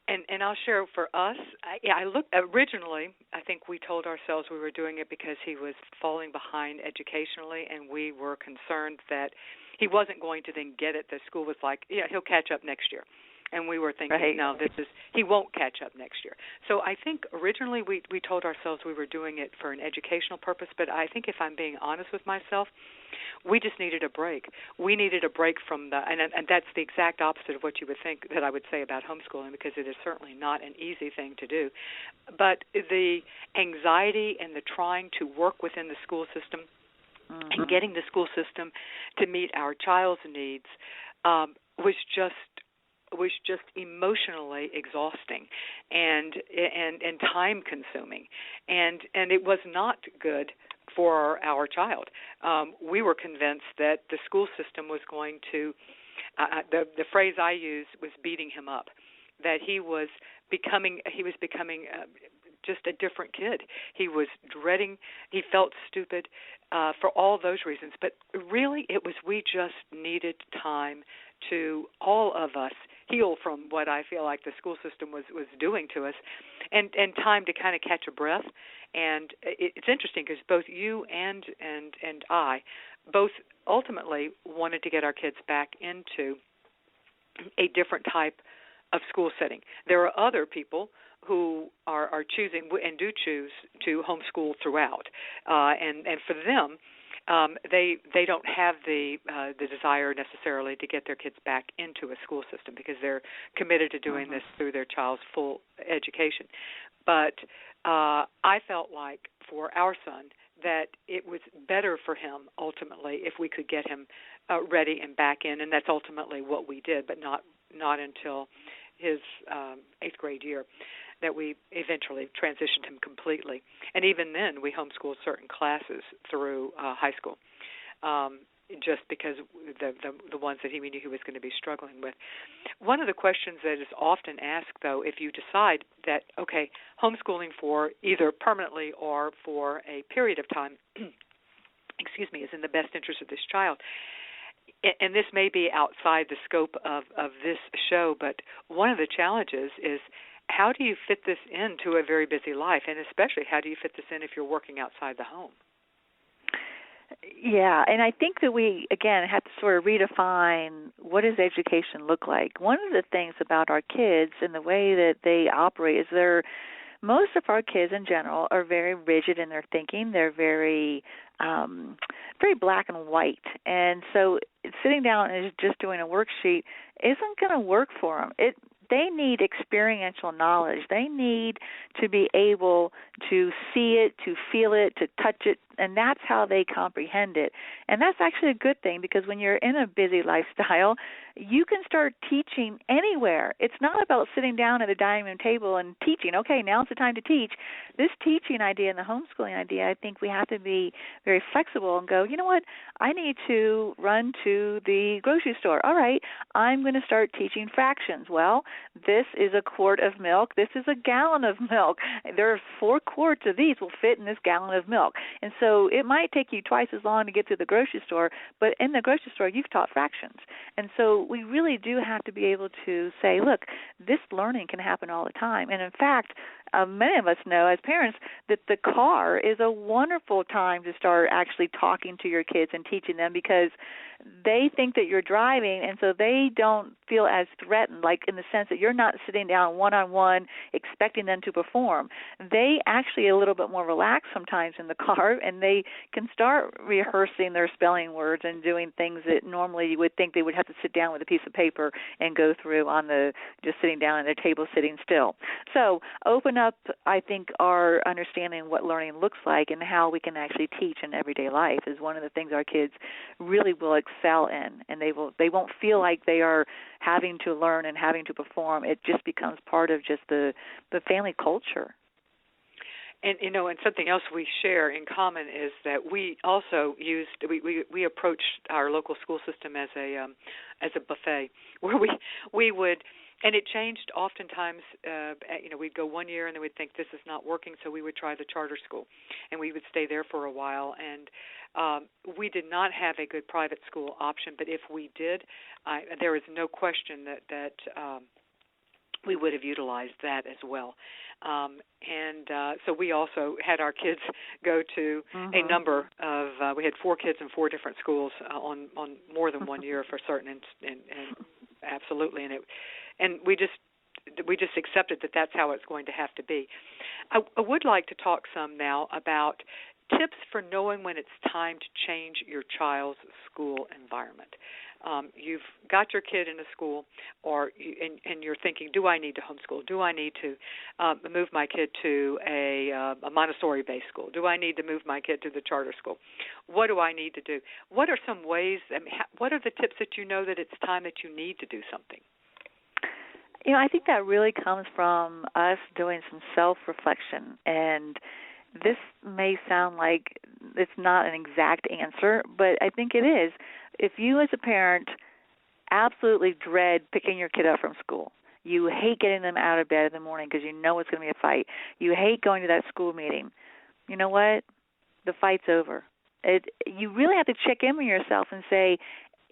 E: And I'll share for us, I looked originally, I think we told ourselves we were doing it because he was falling behind educationally, and we were concerned that he wasn't going to then get it. The school was like, yeah, he'll catch up next year. And we were thinking,
D: right.
E: No, he won't catch up next year. So I think originally we told ourselves we were doing it for an educational purpose, but I think if I'm being honest with myself, we just needed a break. We needed a break from and that's the exact opposite of what you would think that I would say about homeschooling, because it is certainly not an easy thing to do. But the anxiety and the trying to work within the school system and getting the school system to meet our child's needs was just emotionally exhausting and time consuming, and it was not good for our child. We were convinced that the school system was going to the phrase I used was beating him up, that he was becoming just a different kid. He was dreading, he felt stupid for all those reasons. But really it was, we just needed time to, all of us, heal from what I feel like the school system was doing to us, and time to kind of catch a breath. And it's interesting because both you and I both ultimately wanted to get our kids back into a different type of school setting. There are other people who are choosing and do choose to homeschool throughout, and for them, they don't have the desire necessarily to get their kids back into a school system because they're committed to doing this through their child's full education. But I felt like for our son that it was better for him ultimately if we could get him ready and back in, and that's ultimately what we did, but not until his 8th grade year that we eventually transitioned him completely. And even then, we homeschooled certain classes through high school, just because the ones that we knew he was going to be struggling with. One of the questions that is often asked, though, if you decide that, okay, homeschooling for either permanently or for a period of time, is in the best interest of this child, and this may be outside the scope of this show, but one of the challenges is, how do you fit this into a very busy life, and especially how do you fit this in if you're working outside the home?
D: Yeah, and I think that we, again, have to sort of redefine what does education look like. One of the things about our kids and the way that they operate is most of our kids in general are very rigid in their thinking. They're very black and white. And so sitting down and just doing a worksheet isn't going to work for them. They need experiential knowledge. They need to be able to see it, to feel it, to touch it, and that's how they comprehend it. And that's actually a good thing, because when you're in a busy lifestyle, you can start teaching anywhere. It's not about sitting down at a dining room table and teaching. Okay, now's the time to teach. This teaching idea and the homeschooling idea, I think we have to be very flexible and go, you know what, I need to run to the grocery store. All right, I'm going to start teaching fractions. Well, this is a quart of milk. This is a gallon of milk. There are 4 quarts of these will fit in this gallon of milk. And so so it might take you twice as long to get to the grocery store, but in the grocery store you've taught fractions. And so we really do have to be able to say, look, this learning can happen all the time. And in fact, many of us know as parents that the car is a wonderful time to start actually talking to your kids and teaching them, because they think that you're driving, and so they don't feel as threatened, like in the sense that you're not sitting down one-on-one expecting them to perform. They actually are a little bit more relaxed sometimes in the car, and they can start rehearsing their spelling words and doing things that normally you would think they would have to sit down with a piece of paper and go through on the just sitting down at their table sitting still. So open up, I think, our understanding what learning looks like and how we can actually teach in everyday life is one of the things our kids really will excel in, and they won't feel like they are having to learn and having to perform. It just becomes part of just the family culture.
E: And and something else we share in common is that we also we approached our local school system as a buffet where we would. And it changed oftentimes. We'd go 1 year and then we'd think this is not working, so we would try the charter school, and we would stay there for a while. And we did not have a good private school option, but if we did, there is no question that we would have utilized that as well. So we also had our kids go to a number of. We had 4 kids in 4 different schools on more than 1 year for certain, and absolutely, and we just accepted that that's how it's going to have to be. I would like to talk some now about tips for knowing when it's time to change your child's school environment. You've got your kid in a school, and you're thinking, do I need to homeschool? Do I need to move my kid to a Montessori-based school? Do I need to move my kid to the charter school? What do I need to do? What are some ways? What are the tips that you know that it's time that you need to do something?
D: I think that really comes from us doing some self-reflection, and this may sound like it's not an exact answer, but I think it is. If you as a parent absolutely dread picking your kid up from school, you hate getting them out of bed in the morning because you know it's going to be a fight, you hate going to that school meeting, you know what? The fight's over. You really have to check in with yourself and say,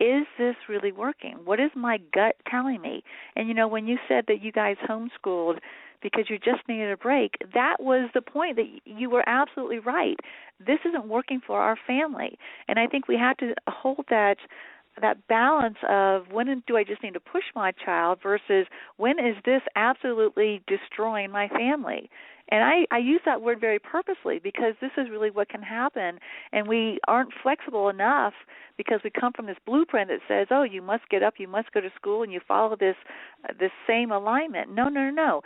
D: is this really working? What is my gut telling me? And, when you said that you guys homeschooled because you just needed a break, that was the point, that you were absolutely right. This isn't working for our family. And I think we have to hold that balance of when do I just need to push my child versus when is this absolutely destroying my family. And I use that word very purposely because this is really what can happen, and we aren't flexible enough because we come from this blueprint that says, oh, you must get up, you must go to school, and you follow this same alignment. No.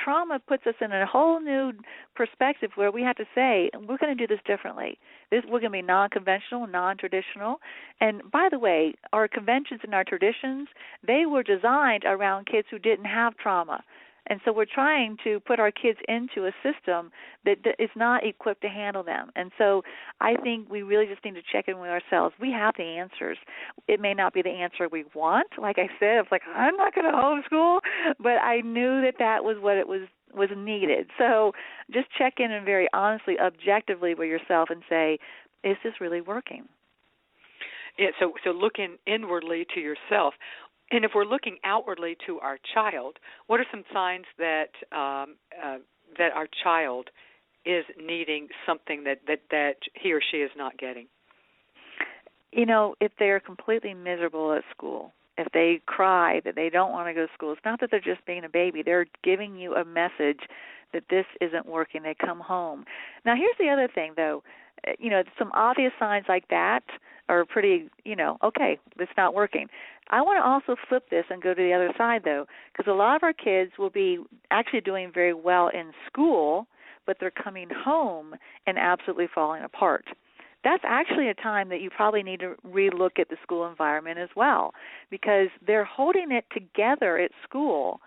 D: Trauma puts us in a whole new perspective where we have to say, we're going to do this differently. We're going to be non-conventional, non-traditional. And by the way, our conventions and our traditions, they were designed around kids who didn't have trauma. And so we're trying to put our kids into a system that is not equipped to handle them. And so I think we really just need to check in with ourselves. We have the answers. It may not be the answer we want. Like I said, it's like, I'm not going to homeschool, but I knew that was what it was needed. So just check in and very honestly, objectively with yourself and say, is this really working?
E: Yeah, so looking inwardly to yourself. And if we're looking outwardly to our child, what are some signs that that our child is needing something that he or she is not getting?
D: If they're completely miserable at school, if they cry that they don't want to go to school, it's not that they're just being a baby. They're giving you a message that this isn't working. They come home. Now, here's the other thing, though. Some obvious signs like that are pretty, okay, it's not working. I want to also flip this and go to the other side, though, because a lot of our kids will be actually doing very well in school, but they're coming home and absolutely falling apart. That's actually a time that you probably need to relook at the school environment as well, because they're holding it together at school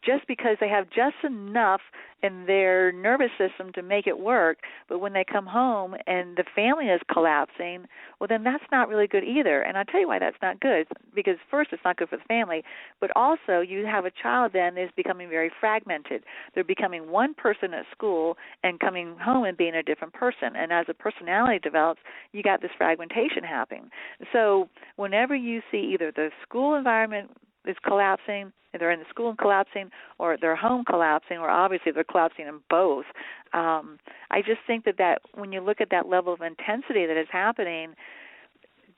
D: just because they have just enough in their nervous system to make it work, but when they come home and the family is collapsing, well, then that's not really good either. And I'll tell you why that's not good, because first, it's not good for the family, but also you have a child then is becoming very fragmented. They're becoming one person at school and coming home and being a different person. And as a personality develops, you got this fragmentation happening. So whenever you see either the school environment is collapsing, they're in the school and collapsing, or their home collapsing, or obviously they're collapsing in both. I just think that when you look at that level of intensity that is happening,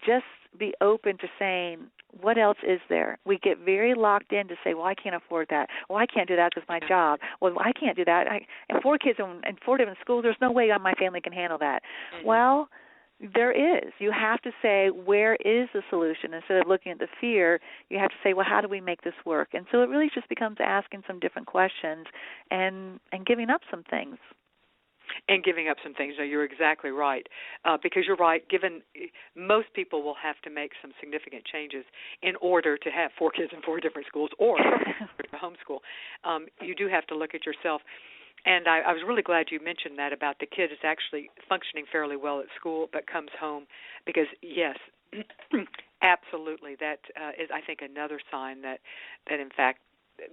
D: just be open to saying, what else is there? We get very locked in to say, well, I can't afford that. Well, I can't do that because my job. Well, I can't do that. And 4 kids in 4 different schools, there's no way my family can handle that. Mm-hmm. Well, there is. You have to say, where is the solution? Instead of looking at the fear, you have to say, well, how do we make this work? And so it really just becomes asking some different questions and giving up some things.
E: And giving up some things. No, you're exactly right. Because you're right, given most people will have to make some significant changes in order to have 4 kids in 4 different schools or to homeschool. You do have to look at yourself. And I was really glad you mentioned that about the kid is actually functioning fairly well at school but comes home, because, yes, absolutely, that is, I think, another sign that in fact,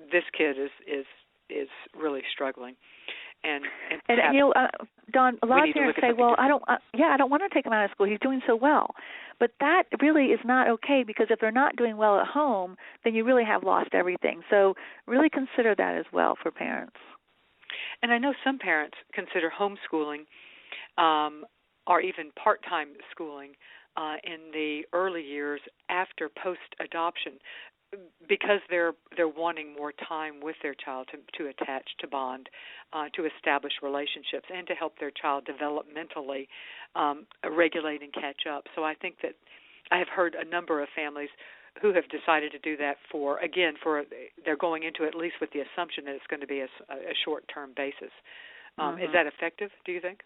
E: this kid is really struggling. And
D: you know, Dawn, a lot of parents say, well, I don't want to take him out of school. He's doing so well. But that really is not okay, because if they're not doing well at home, then you really have lost everything. So really consider that as well for parents.
E: And I know some parents consider homeschooling or even part-time schooling in the early years after post-adoption, because they're wanting more time with their child to attach, to bond, to establish relationships, and to help their child developmentally regulate and catch up. So I think that I have heard a number of families who have decided to do that they're going into at least with the assumption that it's going to be a short-term basis. Mm-hmm. Is that effective, do you think?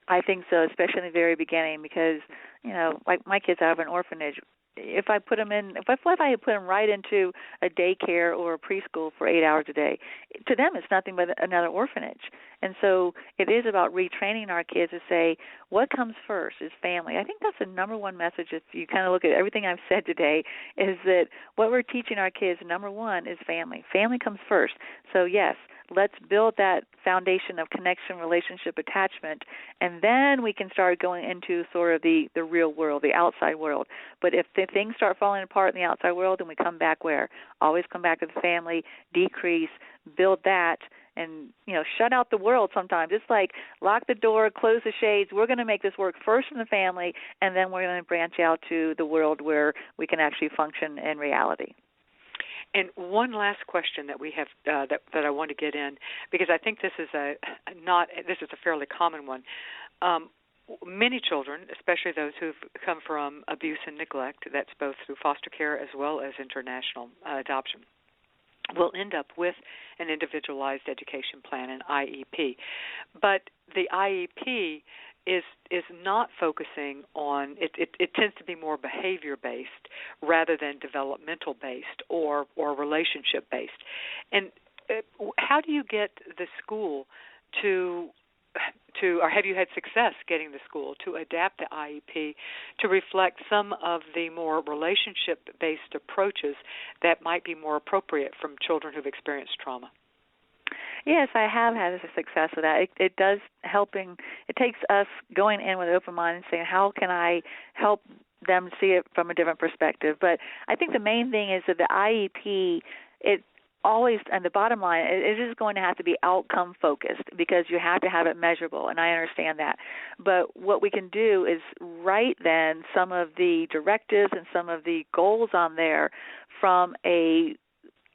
D: I think so, especially in the very beginning, because, you know, like my kids out of an orphanage, if I put them right into a daycare or a preschool for 8 hours a day, to them it's nothing but another orphanage. And so it is about retraining our kids to say, what comes first is family. I think that's the number one message. If you kind of look at everything I've said today, is that what we're teaching our kids, number one, is family. Family comes first. So yes, let's build that foundation of connection, relationship, attachment, and then we can start going into sort of the real world, the outside world. But if the things start falling apart in the outside world, then we come back where? Always come back to the family, decrease, build that, and, you know, shut out the world sometimes. It's like lock the door, close the shades. We're going to make this work first in the family, and then we're going to branch out to the world where we can actually function in reality.
E: And one last question that we have that I want to get in, because I think this is a fairly common one. Many children, especially those who've come from abuse and neglect, that's both through foster care as well as international adoption, will end up with an individualized education plan, an IEP. But the IEP is not focusing on it tends to be more behavior based rather than developmental based or relationship based. And how do you get the school to or have you had success getting the school to adapt the IEP to reflect some of the more relationship based approaches that might be more appropriate from children who've experienced trauma?
D: Yes, I have had success with that. It does helping. It takes us going in with an open mind and saying, how can I help them see it from a different perspective? But I think the main thing is that the IEP, it always, and the bottom line, it is going to have to be outcome focused, because you have to have it measurable, and I understand that. But what we can do is write then some of the directives and some of the goals on there from a,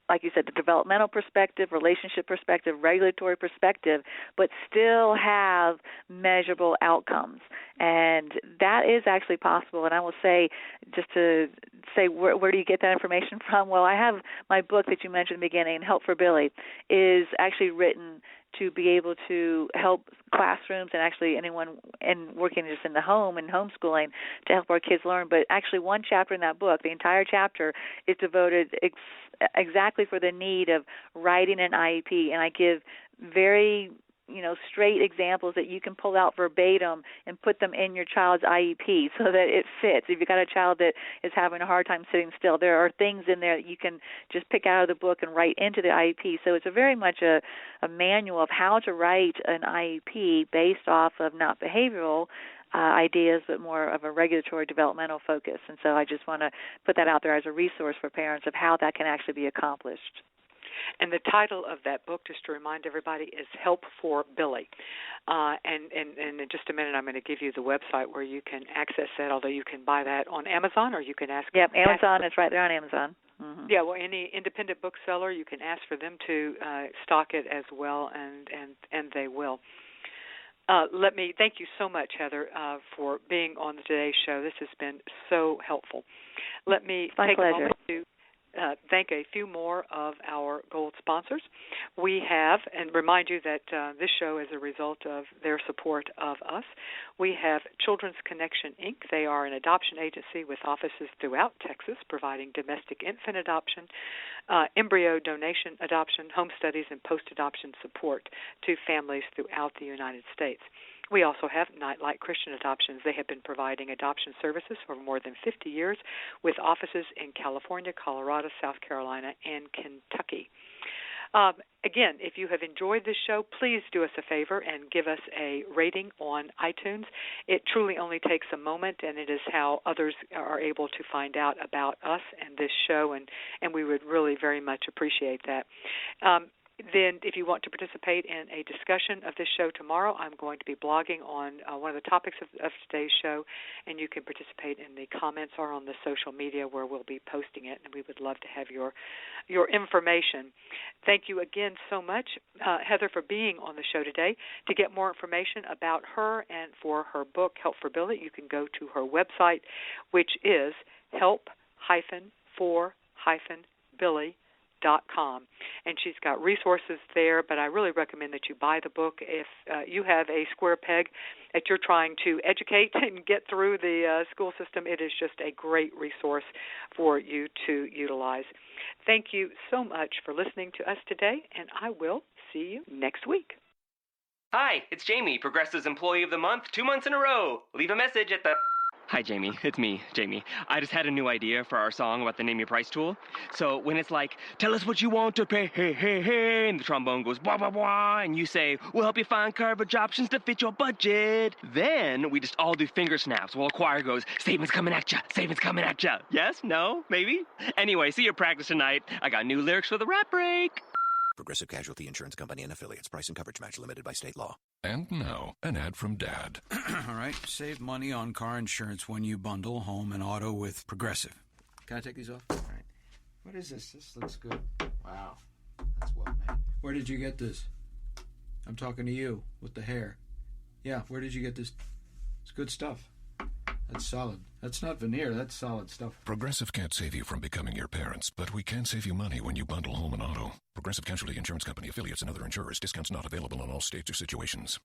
D: like you said, the developmental perspective, relationship perspective, regulatory perspective, but still have measurable outcomes. And that is actually possible. And I will say, just to say, where do you get that information from? Well, I have my book that you mentioned in the beginning, Help for Billy, is actually written to be able to help classrooms and actually anyone working just in the home and homeschooling to help our kids learn. But actually one chapter in that book, the entire chapter, is devoted exactly for the need of writing an IEP, and I give very straight examples that you can pull out verbatim and put them in your child's IEP so that it fits. If you've got a child that is having a hard time sitting still, there are things in there that you can just pick out of the book and write into the IEP. So it's very much a manual of how to write an IEP based off of not behavioral ideas, but more of a regulatory developmental focus. And so I just want to put that out there as a resource for parents of how that can actually be accomplished.
E: And the title of that book, just to remind everybody, is Help for Billy. And in just a minute, I'm going to give you the website where you can access that, although you can buy that on Amazon or you can ask.
D: Yep, Amazon is right there on Amazon.
E: Mm-hmm. Yeah, well, any independent bookseller, you can ask for them to stock it as well, and they will. Let me thank you so much, Heather, for being on today's show. This has been so helpful. Let me take a moment to thank a few more of our gold sponsors. We have, and remind you that this show is a result of their support of us. We have Children's Connection, Inc. They are an adoption agency with offices throughout Texas, providing domestic infant adoption, embryo donation adoption, home studies, and post-adoption support to families throughout the United States. We also have Nightlight Christian Adoptions. They have been providing adoption services for more than 50 years with offices in California, Colorado, South Carolina, and Kentucky. Again, if you have enjoyed this show, please do us a favor and give us a rating on iTunes. It truly only takes a moment, and it is how others are able to find out about us and this show, and we would really very much appreciate that. Then if you want to participate in a discussion of this show tomorrow, I'm going to be blogging on one of the topics of today's show, and you can participate in the comments or on the social media where we'll be posting it, and we would love to have your information. Thank you again so much, Heather, for being on the show today. To get more information about her and for her book, Help for Billy, you can go to her website, which is help-for-billy.com, and she's got resources there, but I really recommend that you buy the book. If you have a square peg that you're trying to educate and get through the school system, it is just a great resource for you to utilize. Thank you so much for listening to us today, and I will see you next week.
A: Hi, it's Jamie, Progressive's Employee of the Month, 2 months in a row. Leave a message at the... Hi, Jamie. It's me, Jamie. I just had a new idea for our song about the Name Your Price tool. So when it's like, tell us what you want to pay, hey, hey, hey, and the trombone goes, blah, blah, blah, and you say, we'll help you find coverage options to fit your budget. Then we just all do finger snaps while a choir goes, savings coming at ya, savings coming at ya. Yes? No? Maybe? Anyway, see you practice tonight. I got new lyrics for the rap break.
B: Progressive Casualty Insurance Company and Affiliates. Price and coverage match limited by state law.
F: And now, an ad from Dad.
G: All right, save money on car insurance when you bundle home and auto with Progressive. Can I take these off? All right. What is this? This looks good. Wow, that's well made. Where did you get this? I'm talking to you with the hair. Yeah, where did you get this? It's good stuff. That's solid. That's not veneer. That's solid stuff.
F: Progressive can't save you from becoming your parents, but we can save you money when you bundle home and auto. Progressive Casualty Insurance Company, affiliates, and other insurers. Discounts not available in all states or situations.